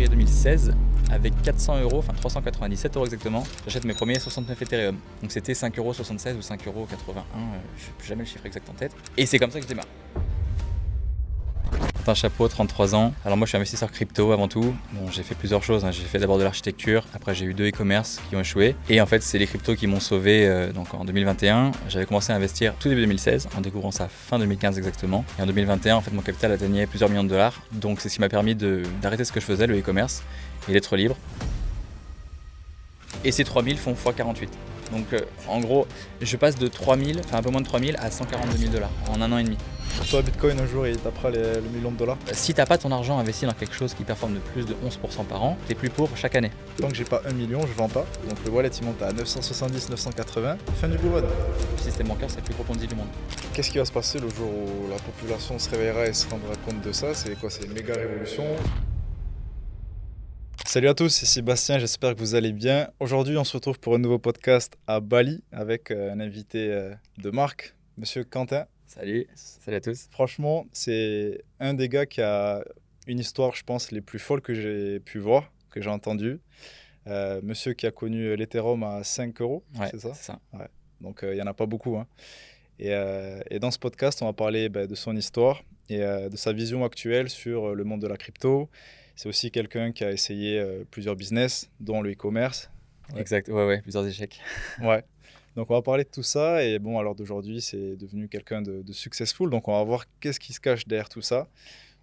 février 2016, avec 400 €, enfin 397 € exactement, j'achète mes premiers 69 Ethereum. Donc c'était 5,76 € ou 5,81 €, je sais plus jamais le chiffre exact en tête. Et c'est comme ça que je démarre. Un chapeau, 33 ans. Alors moi je suis investisseur crypto avant tout. Bon, j'ai fait plusieurs choses, J'ai fait d'abord de l'architecture, après j'ai eu 2 e-commerce qui ont échoué. Et en fait c'est les cryptos qui m'ont sauvé donc en 2021. J'avais commencé à investir tout début 2016, en découvrant ça fin 2015 exactement. Et en 2021 en fait mon capital atteignait plusieurs millions de dollars. Donc c'est ce qui m'a permis d'arrêter ce que je faisais, le e-commerce, et d'être libre. Et ces 3000 font x48. Donc en gros, je passe de 3000, enfin un peu moins de 3000 à 142 000 $ en un an et demi. Pour toi, Bitcoin, un jour, il tapera le million de dollars. Si t'as pas ton argent investi dans quelque chose qui performe de plus de 11% par an, t'es plus pauvre chaque année. Tant que j'ai pas 1 million, je vends pas. Donc le wallet, il monte à 970, 980. Fin du bull run. Le système bancaire, c'est le plus gros Ponzi du monde. Qu'est-ce qui va se passer le jour où la population se réveillera et se rendra compte de ça? C'est quoi? C'est une méga révolution. Salut à tous, ici Bastien, j'espère que vous allez bien. Aujourd'hui, on se retrouve pour un nouveau podcast à Bali avec un invité de marque, Monsieur Quentin. Salut à tous. Franchement, c'est un des gars qui a une histoire, je pense, les plus folles que j'ai pu voir, que j'ai entendu. Monsieur qui a connu l'Ethereum à 5 €, Ouais, c'est ça? c'est ça. Ouais. Donc, il n'y en a pas beaucoup. Et dans ce podcast, on va parler de son histoire et de sa vision actuelle sur le monde de la crypto. C'est aussi quelqu'un qui a essayé plusieurs business, dont le e-commerce. Ouais. Exact, ouais, plusieurs échecs. Ouais. Donc, on va parler de tout ça. Et bon, à l'heure d'aujourd'hui, c'est devenu quelqu'un de successful. Donc, on va voir qu'est-ce qui se cache derrière tout ça.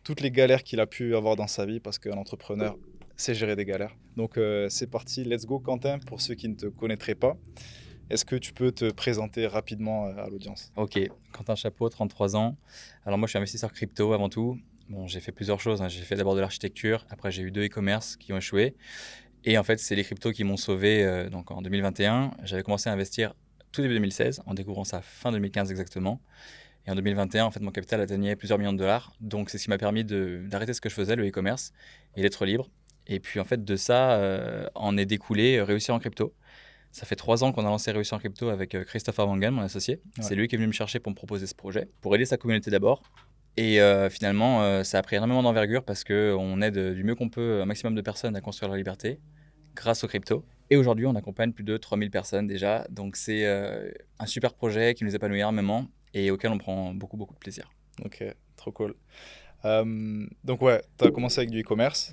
Toutes les galères qu'il a pu avoir dans sa vie, parce qu'un entrepreneur sait gérer des galères. Donc, c'est parti. Let's go, Quentin. Pour ceux qui ne te connaîtraient pas, est-ce que tu peux te présenter rapidement à l'audience? Ok, Quentin Chapeau, 33 ans. Alors moi, je suis investisseur crypto avant tout. Bon, j'ai fait plusieurs choses, J'ai fait d'abord de l'architecture, après j'ai eu 2 e-commerce qui ont échoué. Et en fait, c'est les cryptos qui m'ont sauvé donc en 2021. J'avais commencé à investir tout début 2016, en découvrant ça fin 2015 exactement. Et en 2021, en fait, mon capital atteignait plusieurs millions de dollars. Donc c'est ce qui m'a permis d'arrêter ce que je faisais, le e-commerce, et d'être libre. Et puis en fait, de ça, en est découlé réussir en crypto. Ça fait 3 ans qu'on a lancé Réussir en crypto avec Christopher Wangan, mon associé. Ouais. C'est lui qui est venu me chercher pour me proposer ce projet, pour aider sa communauté d'abord. Et finalement, ça a pris énormément d'envergure parce qu'on aide du mieux qu'on peut un maximum de personnes à construire leur liberté grâce aux cryptos. Et aujourd'hui, on accompagne plus de 3000 personnes déjà. Donc c'est un super projet qui nous épanouit énormément et auquel on prend beaucoup de plaisir. Ok, trop cool. Donc ouais, tu as commencé avec du e-commerce.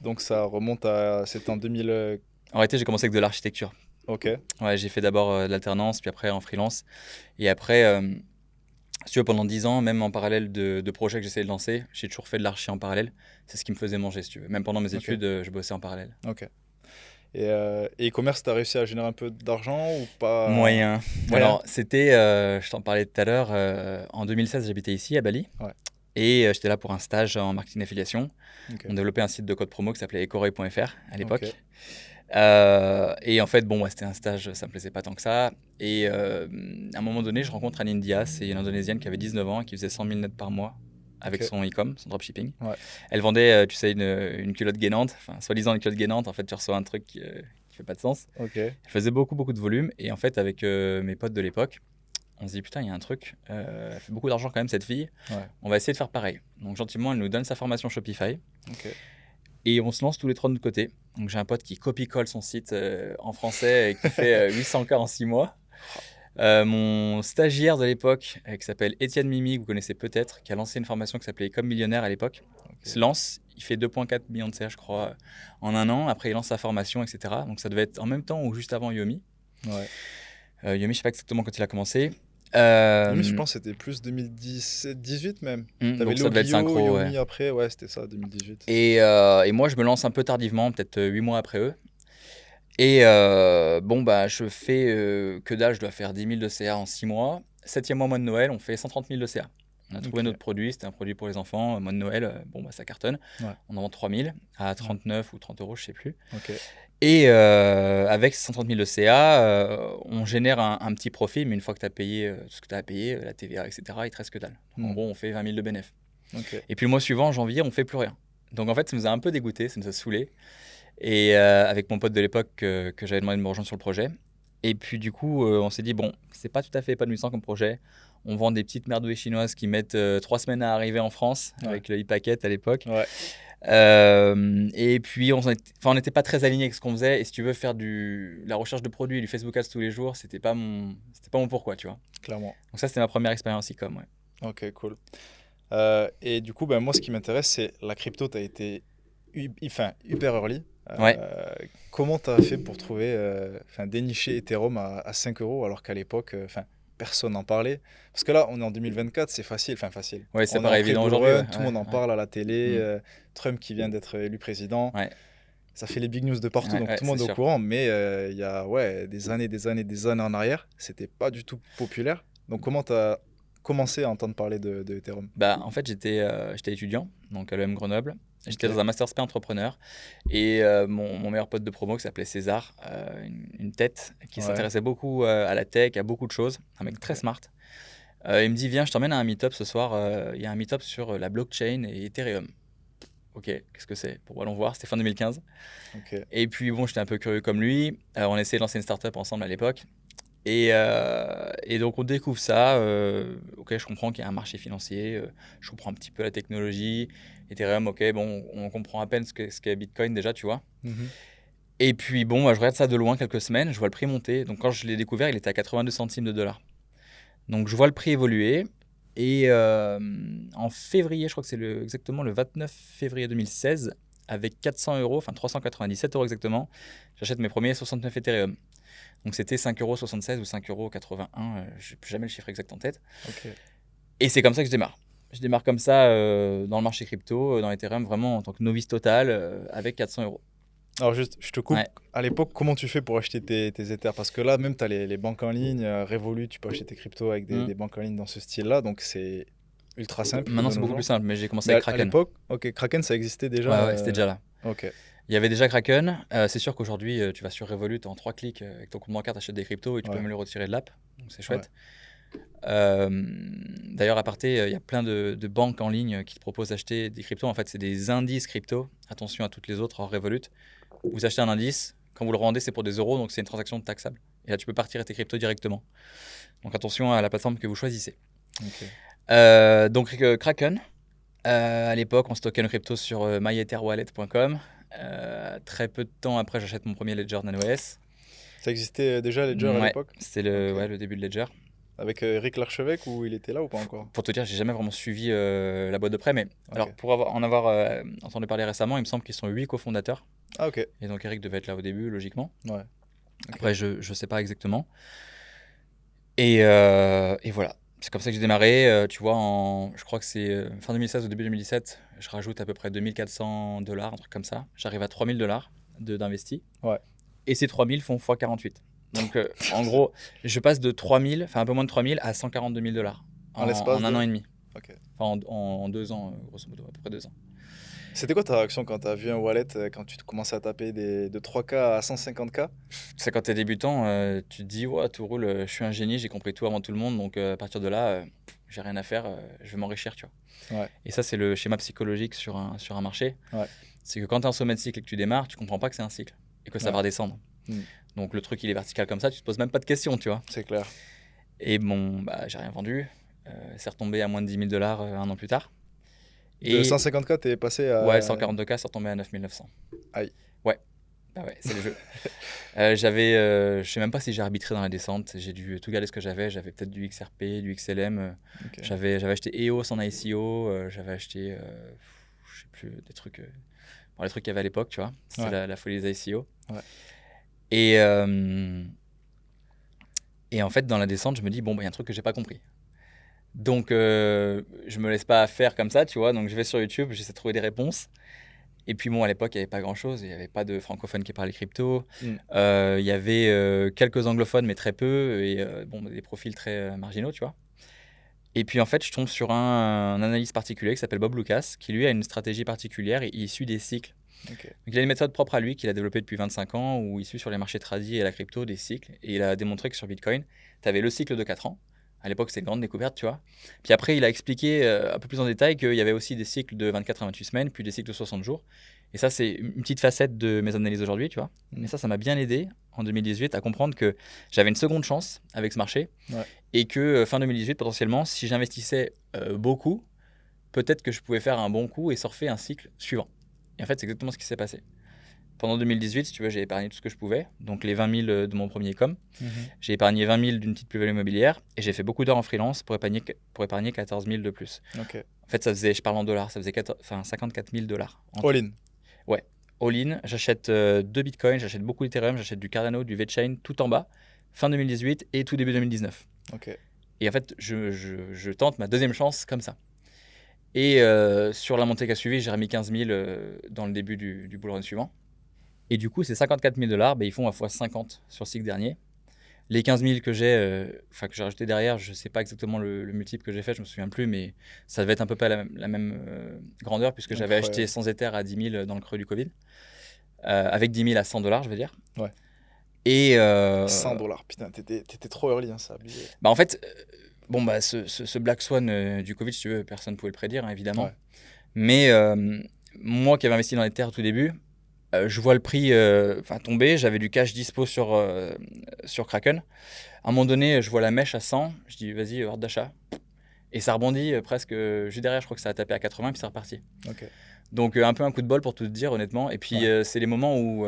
Donc ça remonte à... C'était en 2000... En réalité, j'ai commencé avec de l'architecture. Ok. Ouais, j'ai fait d'abord de l'alternance, puis après en freelance. Et après, si tu veux, pendant 10 ans, même en parallèle de projets que j'essayais de lancer, j'ai toujours fait de l'archi en parallèle. C'est ce qui me faisait manger, si tu veux. Même pendant mes études, je bossais en parallèle. Ok. Et e-commerce, tu as réussi à générer un peu d'argent ou pas? Moyen. Alors, c'était, je t'en parlais tout à l'heure, en 2016, j'habitais ici, à Bali. Ouais. Et j'étais là pour un stage en marketing d'affiliation. Okay. On développait un site de code promo qui s'appelait ecorey.fr à l'époque. Okay. Et en fait, c'était un stage, ça me plaisait pas tant que ça. Et à un moment donné, je rencontre Anne India, c'est une Indonésienne qui avait 19 ans et qui faisait 100 000 nets par mois avec son e-com, son dropshipping. Ouais. Elle vendait, tu sais, une culotte gainante, enfin, soi-disant une culotte gainante. En fait, tu reçois un truc qui fait pas de sens. Okay. Elle faisait beaucoup de volume. Et en fait, avec mes potes de l'époque, on se dit, putain, il y a un truc. Elle fait beaucoup d'argent quand même, cette fille. Ouais. On va essayer de faire pareil. Donc, gentiment, elle nous donne sa formation Shopify. Okay. Et on se lance tous les 3 de notre côté. Donc, j'ai un pote qui copie-colle son site en français et qui fait 800 K en 6 mois. Mon stagiaire de l'époque, qui s'appelle Étienne Mimi, que vous connaissez peut-être, qui a lancé une formation qui s'appelait Comme Millionnaire à l'époque, se lance, il fait 2,4 millions de CA, je crois, en un an. Après, il lance sa formation, etc. Donc, ça devait être en même temps ou juste avant Yomi. Ouais. Yomi, je sais pas exactement quand il a commencé. Yomi, je pense que c'était plus 2017-18 même. Donc ça devait être synchro. Yomi après, ouais, c'était ça, 2018. Et moi, je me lance un peu tardivement, peut-être 8 mois après eux. Et je fais que dalle, je dois faire 10 000 de CA en 6 mois. 7e mois de Noël, on fait 130 000 de CA. On a trouvé notre produit, c'était un produit pour les enfants, mois de Noël, ça cartonne. Ouais. On en vend 3 000 à 39 ou 30 €, je sais plus. Okay. Et avec ces 130 000 de CA, on génère un petit profit, mais une fois que tu as payé tout ce que tu as à payer, la TVA, etc., il te reste que dalle. En gros, on fait 20 000 de bénéfices. Okay. Et puis le mois suivant, janvier, on fait plus rien. Donc en fait, ça nous a un peu dégoûté, ça nous a saoulé. Et avec mon pote de l'époque que j'avais demandé de me rejoindre sur le projet. Et puis du coup, on s'est dit, bon, c'est pas tout à fait épanouissant comme projet. On vend des petites merdouilles chinoises qui mettent 3 semaines à arriver en France avec le e-packet à l'époque. Ouais. Et puis, on n'était pas très alignés avec ce qu'on faisait. Et si tu veux faire la recherche de produits, du Facebook Ads tous les jours, c'était pas mon pourquoi, tu vois. Clairement. Donc ça, c'était ma première expérience e-com, ouais. Ok, cool. Et du coup, ben, moi, ce qui m'intéresse, c'est la crypto, tu as été hyper early. Ouais. Comment tu as fait pour trouver, dénicher Ethereum à 5 euros alors qu'à l'époque, personne n'en parlait? Parce que là, on est en 2024, c'est facile. Ouais, ça On est en paraît évident pré-bull aujourd'hui, run, ouais, tout le monde en ouais, parle à la télé, Mm. Trump qui vient d'être élu président. Ouais, Ça fait les big news de partout, ouais, donc ouais, tout le c'est monde est au sûr. courant. Mais il y a des années en arrière, c'était pas du tout populaire. Donc comment tu as commencé à entendre parler de Ethereum? Bah, en fait, j'étais étudiant, donc à l'EM Grenoble. J'étais Ok, dans un master spé entrepreneur. Et mon meilleur pote de promo, qui s'appelait César, une tête qui ouais, s'intéressait beaucoup à la tech, à beaucoup de choses, un mec très ok, smart. Il me dit, viens, je t'emmène à un meet-up ce soir. Il y a un meet-up sur la blockchain et Ethereum. Ok, qu'est-ce que c'est? Bon, allons voir, c'était fin 2015. ok. Et puis bon, j'étais un peu curieux comme lui. On essayait de lancer une startup ensemble à l'époque. Et donc on découvre ça. Ok, je comprends qu'il y a un marché financier. Je comprends un petit peu la technologie. Ethereum, ok, bon, on comprend à peine ce qu'est Bitcoin déjà, tu vois. Mhm. Et puis bon, moi, je regarde ça de loin quelques semaines. Je vois le prix monter. Donc quand je l'ai découvert, il était à 82 centimes de dollars. Donc je vois le prix évoluer. Et en février, je crois que c'est exactement le 29 février 2016, avec 400 euros, enfin 397 euros exactement, j'achète mes premiers 69 Ethereum. Donc c'était 5,76 € ou 5,81 €, je n'ai plus jamais le chiffre exact en tête. Ok. Et c'est comme ça que je démarre. Je démarre comme ça dans le marché crypto, dans Ethereum, vraiment en tant que novice total, avec 400 euros. Alors juste, je te coupe. Ouais. À l'époque, comment tu fais pour acheter tes Ethers? Parce que là, même tu as les banques en ligne, Revolut, tu peux acheter tes cryptos avec Mm. des banques en ligne dans ce style-là. Donc c'est ultra simple de Maintenant, c'est nos beaucoup plus jours. simple, mais j'ai commencé Mais avec à Kraken. l'époque, ok, Kraken, ça existait déjà. Ouais, ouais, c'était déjà là. Ok, Il y avait déjà Kraken. C'est sûr qu'aujourd'hui, tu vas sur Revolut en 3 clics avec ton compte bancaire, tu achètes des cryptos et tu peux ouais, même le retirer de l'app. Donc c'est ouais. chouette. D'ailleurs, à parté, il y a plein de banques en ligne qui te proposent d'acheter des cryptos. En fait, c'est des indices crypto. Attention à toutes les autres hors Revolut. Vous achetez un indice, quand vous le revendez, c'est pour des euros, donc c'est une transaction taxable. Et là, tu peux partir à tes cryptos directement. Donc attention à la plateforme que vous choisissez. Ok. Donc Kraken. À l'époque, on stockait nos cryptos sur myetherwallet.com. Très peu de temps après, j'achète mon premier Ledger Nano S. Ça existait déjà Ledger à Ouais, l'époque? c'était Ok. le début de Ledger. Avec Eric Larchevêque ou il était là ou pas encore? Pour te dire, j'ai jamais vraiment suivi la boîte de près, mais Ok. alors pour en avoir entendu parler récemment, il me semble qu'ils sont 8 cofondateurs. Ah ok. Et donc Eric devait être là au début, logiquement. Ouais. Ok. Après, je sais pas exactement. Et voilà, c'est comme ça que j'ai démarré. Tu vois, je crois que c'est fin 2016 ou début 2017, je rajoute à peu près 2400 $, un truc comme ça. J'arrive à 3000 $ d'investis. Ouais. Et ces 3000 font x48. Donc en gros, je passe de 3000, enfin un peu moins de 3000 à 142 000 $ En l'espace en un de. an et demi. Ok. Enfin en 2 ans, grosso modo, à peu près 2 ans. C'était quoi ta réaction quand tu as vu un wallet, quand tu commençais à taper de 3K à 150K? C'est quand tu es débutant, tu te dis, ouais, tout roule, je suis un génie, j'ai compris tout avant tout le monde, donc à partir de là, j'ai rien à faire, je vais m'enrichir, tu vois. Ouais. Et ça, c'est le schéma psychologique sur un marché. Ouais. C'est que quand tu es en sommet de cycle et que tu démarres, tu comprends pas que c'est un cycle et que ça Ouais. va redescendre. Mm. Donc le truc, il est vertical comme ça, tu te poses même pas de questions, tu vois. C'est clair. Et bon, bah, j'ai rien vendu. C'est retombé à moins de 10 000 $ un an plus tard. De Et 150K, t'es passé à. ouais, 142K, c'est retombé à 9 900. Aïe. Ouais, bah ouais, c'est le jeu. Je sais même pas si j'ai arbitré dans la descente. J'ai dû tout garder ce que j'avais. J'avais peut-être du XRP, du XLM. Ok. J'avais acheté EOS en ICO. J'avais acheté, je sais plus, des trucs. Bon, les trucs qu'il y avait à l'époque, tu vois. C'était Ouais. la folie des ICO. Ouais. Et en fait, dans la descente, je me dis, bon, il y a un truc que j'ai pas compris. Donc, je me laisse pas faire comme ça, tu vois. Donc, je vais sur YouTube, j'essaie de trouver des réponses. Et puis, bon, à l'époque, il n'y avait pas grand-chose. Il n'y avait pas de francophones qui parlaient crypto. Mm. Il y avait quelques anglophones, mais très peu. Et bon, des profils très marginaux, tu vois. Et puis, en fait, je tombe sur un analyste particulier qui s'appelle Bob Lucas, qui, lui, a une stratégie particulière. Il suit des cycles. Ok. Donc, il a une méthode propre à lui qu'il a développée depuis 25 ans, où il suit sur les marchés tradis et la crypto des cycles. Et il a démontré que sur Bitcoin, tu avais le cycle de 4 ans. À l'époque, c'était une grande découverte, tu vois. Puis après, il a expliqué un peu plus en détail qu'il y avait aussi des cycles de 24 à 28 semaines, puis des cycles de 60 jours. Et ça, c'est une petite facette de mes analyses aujourd'hui, tu vois. Mm. Mais ça m'a bien aidé en 2018 à comprendre que j'avais une seconde chance avec ce marché. Ouais. Et que fin 2018, potentiellement, si j'investissais beaucoup, peut-être que je pouvais faire un bon coup et surfer un cycle suivant. Et en fait, c'est exactement ce qui s'est passé. Pendant 2018, si tu veux, j'ai épargné tout ce que je pouvais. Donc, les 20 000 de mon premier com. J'ai épargné 20 000 d'une petite plus-value immobilière. Et j'ai fait beaucoup d'heures en freelance pour épargner 14 000 de plus. Ok. En fait, je parle en dollars, ça faisait 54 000 dollars. All-in. Ouais, all-in. J'achète 2 bitcoins, j'achète beaucoup d'Ethereum, j'achète du Cardano, du VeChain, tout en bas, fin 2018 et tout début 2019. Ok. Et en fait, je tente ma deuxième chance comme ça. Et sur la montée qui a suivi, j'ai remis 15 000 dans le début du bull run suivant. Et du coup, ces 54 000 dollars, ils font à fois 50 sur le cycle dernier. Les 15 000 que j'ai rajouté derrière, je ne sais pas exactement le multiple que j'ai fait, je ne me souviens plus, mais ça devait être à peu près la même grandeur, puisque j'avais acheté sans Ether à 10 000 dans le creux du Covid, avec 10 000 à 100 dollars, je veux dire. Ouais. Et 100 dollars, putain, t'étais trop early, hein, ça abusé. En fait, ce Black Swan du Covid, si tu veux, personne ne pouvait le prédire, hein, évidemment. Ouais. Mais moi qui avais investi dans les terres au tout début, je vois le prix tomber, j'avais du cash dispo sur Kraken. À un moment donné, je vois la mèche à 100, je dis vas-y, ordre d'achat. Et ça rebondit presque juste derrière, je crois que ça a tapé à 80, puis c'est reparti. Ok. Donc un peu un coup de bol pour tout te dire, honnêtement. Et puis c'est les moments où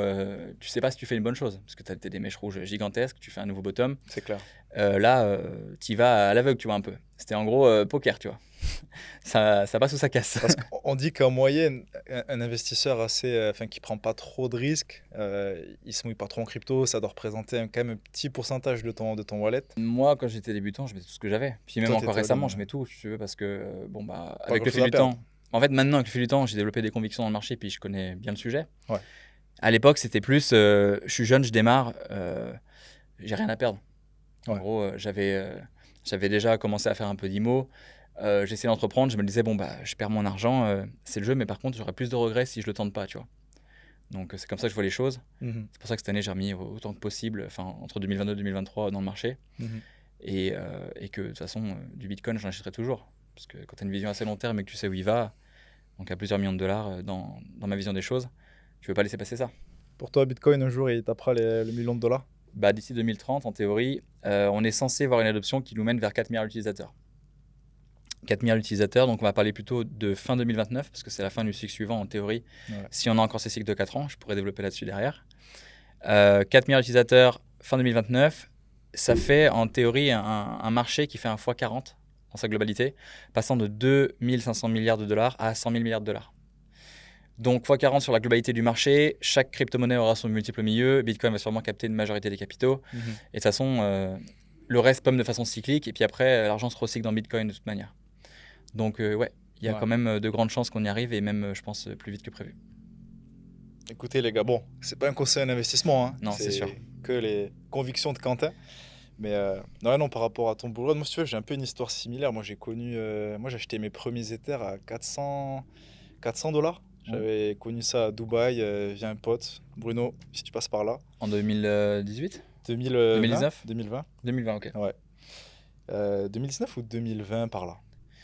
tu sais pas si tu fais une bonne chose, parce que tu as des mèches rouges gigantesques, tu fais un nouveau bottom. C'est clair. Là, tu y vas à l'aveugle, tu vois, un peu. C'était en gros poker, tu vois. ça passe ou ça casse. Parce qu'on dit qu'en moyenne, un investisseur qui prend pas trop de risques, il se mouille pas trop en crypto, ça doit représenter quand même un petit pourcentage de ton wallet. Moi, quand j'étais débutant, je mettais tout ce que j'avais. Puis même Toi, encore t'étais récemment, all-in, je mets tout, si tu veux, parce que avec le grand-chose fil à du perdre. temps. En fait, maintenant, avec le fil du temps, j'ai développé des convictions dans le marché, puis je connais bien le sujet. Ouais. À l'époque, c'était plus, je suis jeune, je démarre, j'ai rien à perdre. En Ouais. gros, j'avais déjà commencé à faire un peu d'IMO. J'essayais d'entreprendre, je me disais, je perds mon argent, c'est le jeu, mais par contre, j'aurais plus de regrets si je le tente pas, tu vois. Donc, c'est comme ça que je vois les choses. Mhm. C'est pour ça que cette année, j'ai remis autant que possible, entre 2022 et 2023 dans le marché. Mhm. Et que de toute façon, du Bitcoin, j'en achèterai toujours. Parce que quand tu as une vision assez long terme et que tu sais où il va, donc à plusieurs millions de dollars dans ma vision des choses, tu ne veux pas laisser passer ça. Pour toi, Bitcoin, un jour, il tapera le million de dollars? D'ici 2030, en théorie, on est censé voir une adoption qui nous mène vers 4 milliards d'utilisateurs. 4 milliards d'utilisateurs, donc on va parler plutôt de fin 2029, parce que c'est la fin du cycle suivant en théorie. Ouais. Si on a encore ces cycles de 4 ans, je pourrais développer là-dessus derrière. 4 milliards d'utilisateurs, fin 2029, ça fait en théorie un marché qui fait un x40 dans sa globalité, passant de 2 500 milliards de dollars à 100 000 milliards de dollars. Donc x40 sur la globalité du marché, chaque crypto-monnaie aura son multiple au milieu, Bitcoin va sûrement capter une majorité des capitaux, et de toute façon, le reste pomme de façon cyclique, et puis après, l'argent se recycle dans Bitcoin de toute manière. Donc il y a quand même de grandes chances qu'on y arrive, et même, je pense, plus vite que prévu. Écoutez les gars, bon, c'est pas un conseil d'investissement, hein. Non, c'est sûr. Que les convictions de Quentin. Mais non, par rapport à ton boulot, moi, si tu veux, j'ai un peu une histoire similaire. Moi, j'ai acheté mes premiers Ethers à 400 dollars. J'avais connu ça à Dubaï via un pote, Bruno, si tu passes par là. En 2018 2019 2020, ok. Ouais. 2019 ou 2020 par là.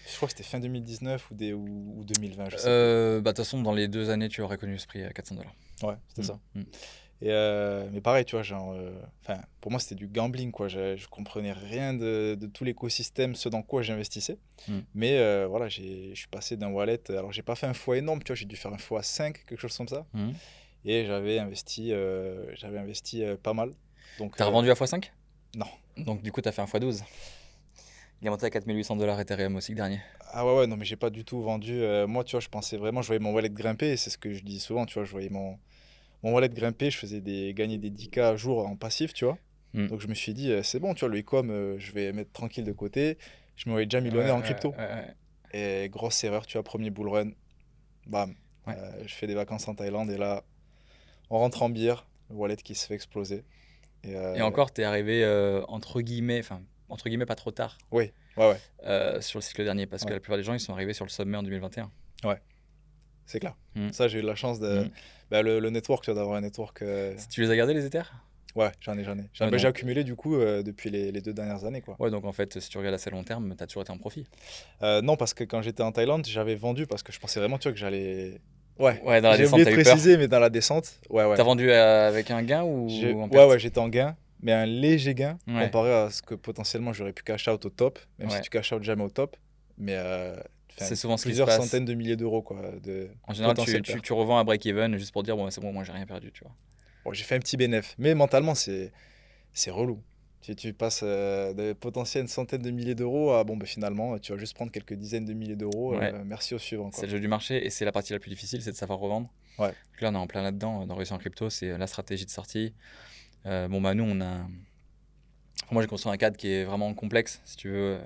Je crois que c'était fin 2019 ou 2020, je sais De toute façon, dans les 2 années, tu aurais connu ce prix à 400 dollars. Ouais, c'était ça. Et mais pareil, tu vois, pour moi, c'était du gambling, quoi. Je comprenais rien de tout l'écosystème, ce dans quoi j'investissais. Mais voilà, je suis passé d'un wallet. Alors, j'ai pas fait un fois énorme, tu vois, j'ai dû faire un fois 5, quelque chose comme ça. Et j'avais investi pas mal. Donc, t'as revendu à x5? Non. Donc, du coup, t'as fait un x12. Il est monté à 4 800 dollars Ethereum au cycle dernier. Ah ouais, non, mais j'ai pas du tout vendu. Moi, tu vois, je pensais vraiment, je voyais mon wallet grimper. Et c'est ce que je dis souvent, tu vois, je voyais mon wallet grimper, je faisais gagner des 10K à jour en passif, tu vois. Donc je me suis dit, c'est bon, tu vois, le e-com, je vais mettre tranquille de côté. Je me voyais déjà millionnaire en crypto. Et grosse erreur, tu vois, premier bull run, bam. Je fais des vacances en Thaïlande et là, on rentre en bière, le wallet qui se fait exploser. Et encore, t'es arrivé entre guillemets pas trop tard. Oui, sur le cycle dernier, parce que la plupart des gens, ils sont arrivés sur le sommet en 2021. Ouais, c'est clair. Ça, j'ai eu la chance de... le network, tu vois, d'avoir un network... Tu les as gardés, les Ethers? Ouais, j'en ai. J'ai accumulé du coup depuis les 2 dernières années, quoi. Ouais, donc en fait, si tu regardes assez long terme, t'as toujours été en profit. Non, parce que quand j'étais en Thaïlande, j'avais vendu parce que je pensais vraiment, tu vois, que j'allais... Ouais, dans la j'ai descente, oublié t'as de eu peur. préciser, mais dans la descente, ouais. T'as vendu avec un gain ou en perte? Ouais, j'étais en gain, mais un léger gain comparé à ce que potentiellement j'aurais pu cash out au top, même si tu cash out jamais au top. Mais Enfin, C'est souvent ce qui se plusieurs passe. centaines de milliers d'euros, quoi, de En général, potentiel perte. tu revends à break-even juste pour dire, bon, c'est bon, moi, j'ai rien perdu, tu vois. Bon, j'ai fait un petit bénéf, mais mentalement, c'est relou. Tu passes de potentielles centaines de milliers d'euros à, bon, ben, finalement, tu vas juste prendre quelques dizaines de milliers d'euros. Ouais, Merci au suivant, c'est quoi. le jeu du marché et c'est la partie la plus difficile, c'est de savoir revendre. Ouais. Donc là, on est en plein là-dedans, dans Réussir en crypto, c'est la stratégie de sortie. Bon, bah, nous, moi, j'ai construit un cadre qui est vraiment complexe, si tu veux,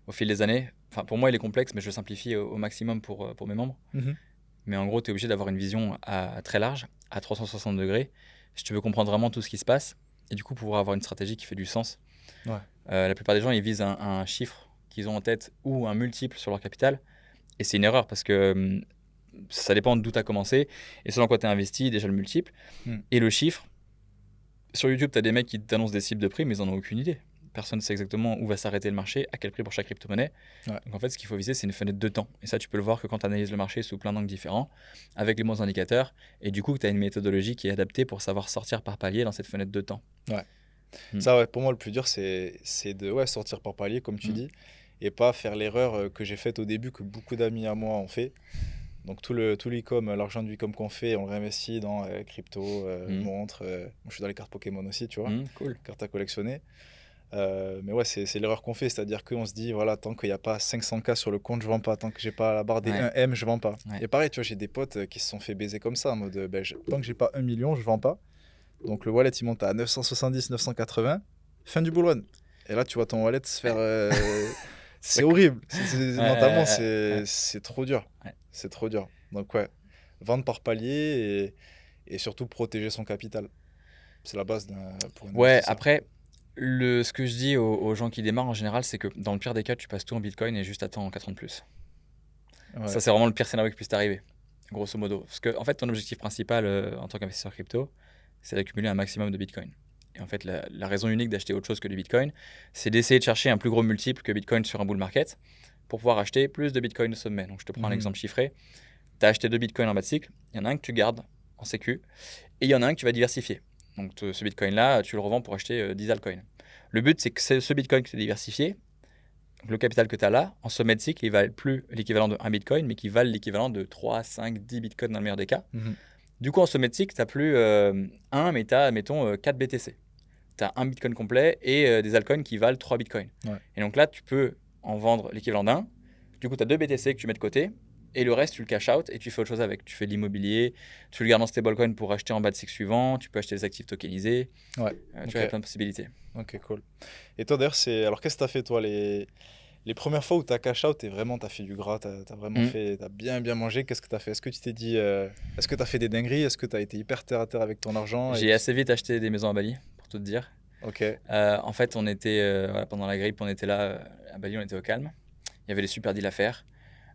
au fil des années. Enfin, pour moi, il est complexe, mais je le simplifie au maximum pour mes membres. Mhm. Mais en gros, tu es obligé d'avoir une vision très large, à 360 degrés, si tu veux comprendre vraiment tout ce qui se passe, et du coup, pouvoir avoir une stratégie qui fait du sens. Ouais. La plupart des gens, ils visent un chiffre qu'ils ont en tête ou un multiple sur leur capital, et c'est une erreur parce que ça dépend d'où tu as commencé, et selon quoi tu as investi, déjà le multiple, Mm. et le chiffre. Sur YouTube, tu as des mecs qui t'annoncent des cibles de prix, mais ils n'en ont aucune idée. Personne ne sait exactement où va s'arrêter le marché, à quel prix pour chaque crypto-monnaie. Ouais. Donc en fait, ce qu'il faut viser, c'est une fenêtre de temps. Et ça, tu peux le voir que quand tu analyses le marché sous plein d'angles différents, avec les bons indicateurs, et du coup, tu as une méthodologie qui est adaptée pour savoir sortir par palier dans cette fenêtre de temps. Ouais. Mm. Ça, ouais, pour moi, le plus dur, c'est de sortir par palier, comme tu Mm. dis, et pas faire l'erreur que j'ai faite au début, que beaucoup d'amis à moi ont fait. Donc, tout l'e-com, l'argent du e-com qu'on fait, on le réinvestit dans crypto, montres. Moi, je suis dans les cartes Pokémon aussi, tu vois, Cool. cartes à collectionner. Mais ouais, c'est l'erreur qu'on fait, c'est-à-dire qu'on se dit, voilà, tant qu'il n'y a pas 500K sur le compte, je vends pas. Tant que j'ai pas la barre des Ouais. 1M, je vends pas. Ouais. Et pareil, tu vois, j'ai des potes qui se sont fait baiser comme ça, en mode, tant que j'ai pas 1 million, je vends pas. Donc le wallet, il monte à 970, 980, fin du bull run. Et là, tu vois ton wallet se faire... c'est horrible. Mentalement, c'est trop dur. Ouais. C'est trop dur. Donc ouais, vendre par palier et surtout protéger son capital. C'est la base pour un Ouais, investisseur. après, ce que je dis aux gens qui démarrent en général, c'est que dans le pire des cas, tu passes tout en Bitcoin et juste attends 4 ans de plus. Ouais. Ça, c'est vraiment le pire scénario qui puisse t'arriver, grosso modo. Parce que, en fait, ton objectif principal en tant qu'investisseur crypto, c'est d'accumuler un maximum de Bitcoin. Et en fait, la raison unique d'acheter autre chose que du Bitcoin, c'est d'essayer de chercher un plus gros multiple que Bitcoin sur un bull market pour pouvoir acheter plus de Bitcoin au sommet. Donc, je te prends un exemple chiffré. Tu as acheté 2 Bitcoins en bas de cycle, il y en a un que tu gardes en sécu, et il y en a un que tu vas diversifier. Donc, ce Bitcoin-là, tu le revends pour acheter 10 altcoins. Le but, c'est que ce Bitcoin que tu as diversifié, le capital que tu as là, en sommet de cycle, il ne valent plus l'équivalent de 1 Bitcoin, mais qui valent l'équivalent de 3, 5, 10 Bitcoins dans le meilleur des cas. Du coup, en sommet de cycle, tu n'as plus 1, mais tu as, mettons, 4 BTC. Tu as un Bitcoin complet et des altcoins qui valent 3 Bitcoins. Ouais. Et donc là, tu peux en vendre l'équivalent d'un. Du coup, tu as 2 BTC que tu mets de côté. Et le reste, tu le cash out et tu fais autre chose avec. Tu fais de l'immobilier, tu le gardes en stablecoin pour acheter en bas de cycle suivant, tu peux acheter des actifs tokenisés. Ouais. Tu vois, il y a plein de possibilités. Ok, cool. Et toi, d'ailleurs, alors qu'est-ce que tu as fait, toi, les premières fois où tu as cash out et vraiment tu as fait du gras, tu as vraiment fait, tu as bien mangé, qu'est-ce que tu as fait? Est-ce que tu t'es dit, est-ce que tu as fait des dingueries? Est-ce que tu as été hyper terre à terre avec ton argent? J'ai assez vite acheté des maisons à Bali, pour tout te dire. Ok. En fait, on était, voilà, pendant la grippe, on était là, à Bali, on était au calme. Il y avait des super deals à faire.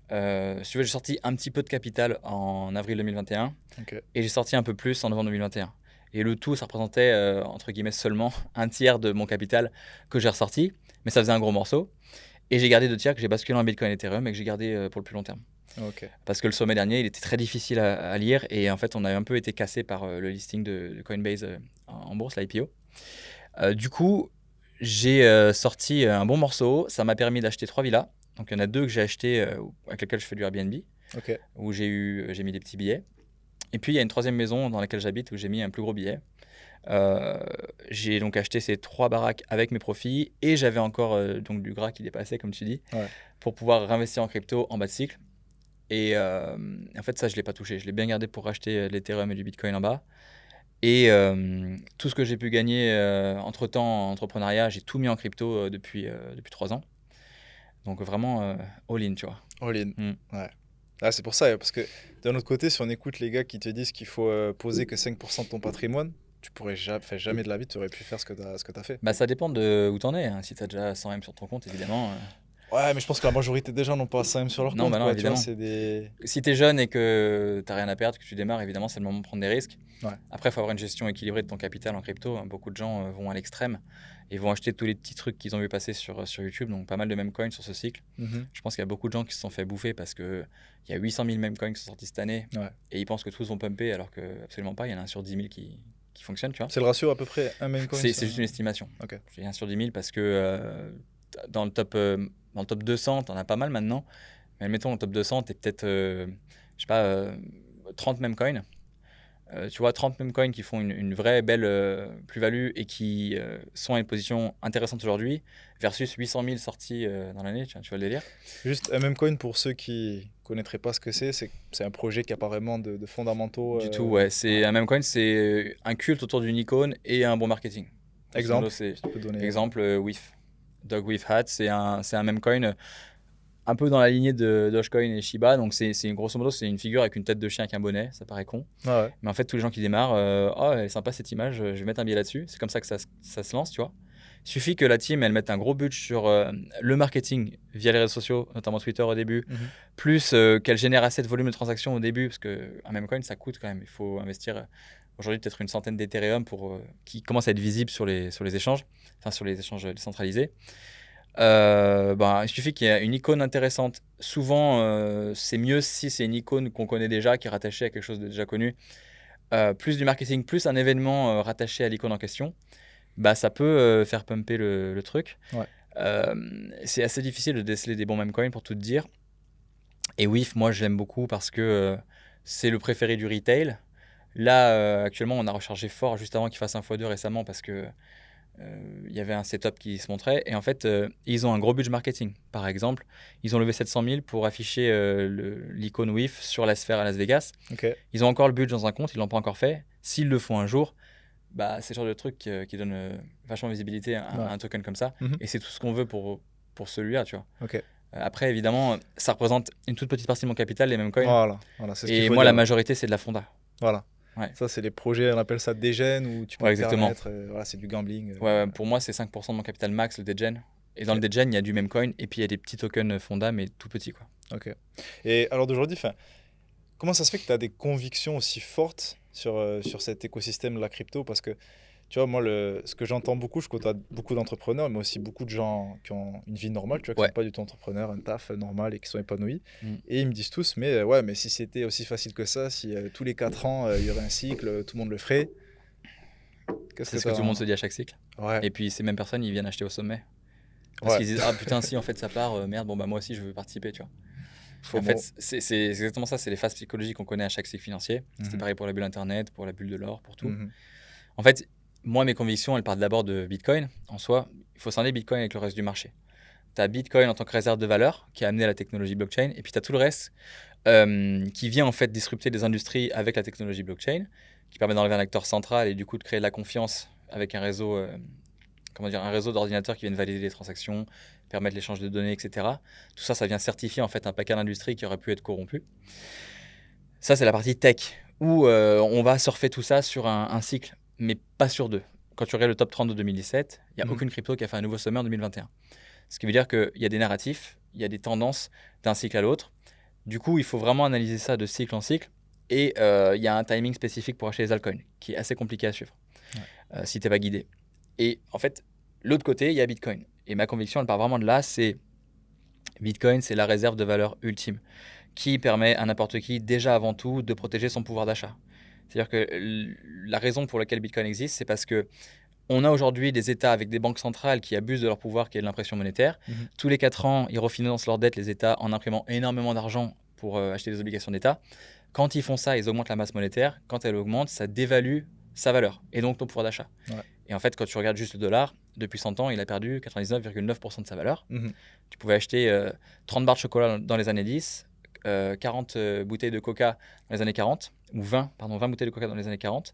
Si tu veux, j'ai sorti un petit peu de capital en avril 2021 et j'ai sorti un peu plus en novembre 2021. Et le tout, ça représentait, entre guillemets, seulement un tiers de mon capital que j'ai ressorti, mais ça faisait un gros morceau. Et j'ai gardé 2 tiers que j'ai basculé en Bitcoin et Ethereum et que j'ai gardé pour le plus long terme. Ok. Parce que le sommet dernier, il était très difficile à lire et en fait, on a un peu été cassé par le listing de Coinbase en bourse, l'IPO. Du coup, j'ai sorti un bon morceau. Ça m'a permis d'acheter 3 villas. Donc, il y en a 2 que j'ai achetées avec lesquelles je fais du Airbnb, où j'ai mis des petits billets. Et puis, il y a une 3e maison dans laquelle j'habite où j'ai mis un plus gros billet. J'ai donc acheté ces 3 baraques avec mes profits et j'avais encore donc du gras qui dépassait, comme tu dis, pour pouvoir réinvestir en crypto en bas de cycle. Et en fait, ça, je ne l'ai pas touché. Je l'ai bien gardé pour acheter l'Ethereum et du Bitcoin en bas. Et tout ce que j'ai pu gagner entre-temps en entrepreneuriat, j'ai tout mis en crypto depuis 3 ans. Donc vraiment all-in, tu vois. All-in, ouais. Ah, c'est pour ça, parce que d'un autre côté, si on écoute les gars qui te disent qu'il faut poser que 5% de ton patrimoine, tu pourrais jamais de la vie, tu aurais pu faire ce que tu as fait. Bah, ça dépend de où tu en es. Hein. Si tu as déjà 100 M sur ton compte, évidemment. Ouais, mais je pense que la majorité des gens n'ont pas 100 M sur leur compte. Non, quoi, évidemment. Tu vois, Si tu es jeune et que tu n'as rien à perdre, que tu démarres, évidemment, c'est le moment de prendre des risques. Ouais. Après, il faut avoir une gestion équilibrée de ton capital en crypto. Beaucoup de gens vont à l'extrême et vont acheter tous les petits trucs qu'ils ont vu passer sur YouTube. Donc, pas mal de meme coins sur ce cycle. Je pense qu'il y a beaucoup de gens qui se sont fait bouffer parce qu'il y a 800 000 meme coins qui sont sortis cette année et ils pensent que tous vont pumper alors que absolument pas. Il y en a un sur 10 000 qui fonctionne, tu vois. C'est le ratio à peu près un meme coin? C'est juste une estimation. J'ai 1 sur 10 000 parce que dans le top 200, tu en as pas mal maintenant. Mais admettons, au top 200, tu es peut-être, je sais pas, 30 meme coins. Tu vois, 30 meme coins qui font une vraie belle plus-value et qui sont à une position intéressante aujourd'hui, versus 800 000 sorties dans l'année, tu vois le délire. Juste un meme-coin pour ceux qui connaîtraient pas ce que c'est un projet qui a pas vraiment de fondamentaux. Du tout, ouais. C'est un meme coin, c'est un culte autour d'une icône et un bon marketing. Grosso Exemple, modo, c'est si tu peux donner. exemple With. Dog with Hat, c'est un meme coin un peu dans la lignée de Dogecoin et Shiba. Donc, grosso modo, c'est une figure avec une tête de chien avec un bonnet. Ça paraît con. Ah ouais. Mais en fait, tous les gens qui démarrent, oh, elle est sympa cette image, je vais mettre un billet là-dessus. C'est comme ça que ça se lance, tu vois. Il suffit que la team, elle mette un gros budget sur le marketing via les réseaux sociaux, notamment Twitter au début, plus qu'elle génère assez de volume de transactions au début, parce qu'un meme coin, ça coûte quand même. Il faut investir aujourd'hui peut-être une centaine d'Ethereum qui commence à être visible sur les échanges, enfin sur les échanges décentralisés. Il suffit qu'il y ait une icône intéressante. Souvent, c'est mieux si c'est une icône qu'on connaît déjà, qui est rattachée à quelque chose de déjà connu. Plus du marketing, plus un événement rattaché à l'icône en question, ça peut faire pumper le truc. Ouais. C'est assez difficile de déceler des bons meme coins pour tout te dire. Et WIF, moi, je l'aime beaucoup parce que c'est le préféré du retail. Là, actuellement, on a rechargé fort juste avant qu'il fasse 1x2 récemment parce que il y avait un setup qui se montrait. Et en fait, ils ont un gros budget marketing. Par exemple, ils ont levé 700 000 pour afficher l'icône WIF sur la sphère à Las Vegas. Okay. Ils ont encore le budget dans un compte, ils ne l'ont pas encore fait. S'ils le font un jour, c'est le genre de truc qui donne vachement de visibilité à un token comme ça. Et c'est tout ce qu'on veut pour celui-là, tu vois. Okay. Après, évidemment, ça représente une toute petite partie de mon capital, les mêmes coins. Voilà, c'est ce et moi, la majorité, c'est de la fonda. Voilà. Ouais. Ça, c'est les projets, on appelle ça degen, où tu peux permettre, voilà, c'est du gambling. Pour moi, c'est 5% de mon capital max, le degen. Et dans le degen, il y a du meme coin, et puis il y a des petits tokens fonda, mais tout petits, quoi. Ok. Et alors d'aujourd'hui, comment ça se fait que tu as des convictions aussi fortes sur cet écosystème de la crypto? Parce que, tu vois, moi, ce que j'entends beaucoup, je côtoie beaucoup d'entrepreneurs, mais aussi beaucoup de gens qui ont une vie normale, tu vois, qui ne sont pas du tout entrepreneurs, un taf normal et qui sont épanouis. Et ils me disent tous, mais si c'était aussi facile que ça, si tous les 4 ans, il y aurait un cycle, tout le monde le ferait. C'est ce que tout le monde se dit à chaque cycle. Ouais. Et puis ces mêmes personnes, ils viennent acheter au sommet. Parce qu'ils disent, ah putain, si en fait ça part, merde, moi aussi je veux participer, tu vois. En fait, c'est exactement ça, c'est les phases psychologiques qu'on connaît à chaque cycle financier. C'était pareil pour la bulle Internet, pour la bulle de l'or, pour tout. En fait, moi, mes convictions, elles partent d'abord de Bitcoin. En soi, il faut scinder Bitcoin avec le reste du marché. Tu as Bitcoin en tant que réserve de valeur qui a amené à la technologie blockchain. Et puis, tu as tout le reste qui vient en fait disrupter des industries avec la technologie blockchain, qui permet d'enlever un acteur central et du coup de créer de la confiance avec un réseau, un réseau d'ordinateurs qui viennent valider les transactions, permettre l'échange de données, etc. Tout ça, ça vient certifier en fait un paquet d'industries qui aurait pu être corrompu. Ça, c'est la partie tech, où on va surfer tout ça sur un cycle, mais pas sur deux. Quand tu regardes le top 30 de 2017, il n'y a aucune crypto qui a fait un nouveau sommet en 2021. Ce qui veut dire qu'il y a des narratifs, il y a des tendances d'un cycle à l'autre. Du coup, il faut vraiment analyser ça de cycle en cycle. Et il y a un timing spécifique pour acheter les altcoins, qui est assez compliqué à suivre, si tu n'es pas guidé. Et en fait, l'autre côté, il y a Bitcoin. Et ma conviction, elle part vraiment de là, c'est Bitcoin, c'est la réserve de valeur ultime, qui permet à n'importe qui, déjà avant tout, de protéger son pouvoir d'achat. C'est-à-dire que la raison pour laquelle Bitcoin existe, c'est parce que on a aujourd'hui des États avec des banques centrales qui abusent de leur pouvoir, qui est de l'impression monétaire. Tous les 4 ans, ils refinancent leurs dettes, les États, en imprimant énormément d'argent pour acheter des obligations d'État. Quand ils font ça, ils augmentent la masse monétaire. Quand elle augmente, ça dévalue sa valeur et donc ton pouvoir d'achat. Et en fait, quand tu regardes juste le dollar, depuis 100 ans, il a perdu 99,9% de sa valeur. Tu pouvais acheter 30 barres de chocolat dans les années 10, 40 bouteilles de coca dans les années 40, ou 20 bouteilles de coca dans les années 40,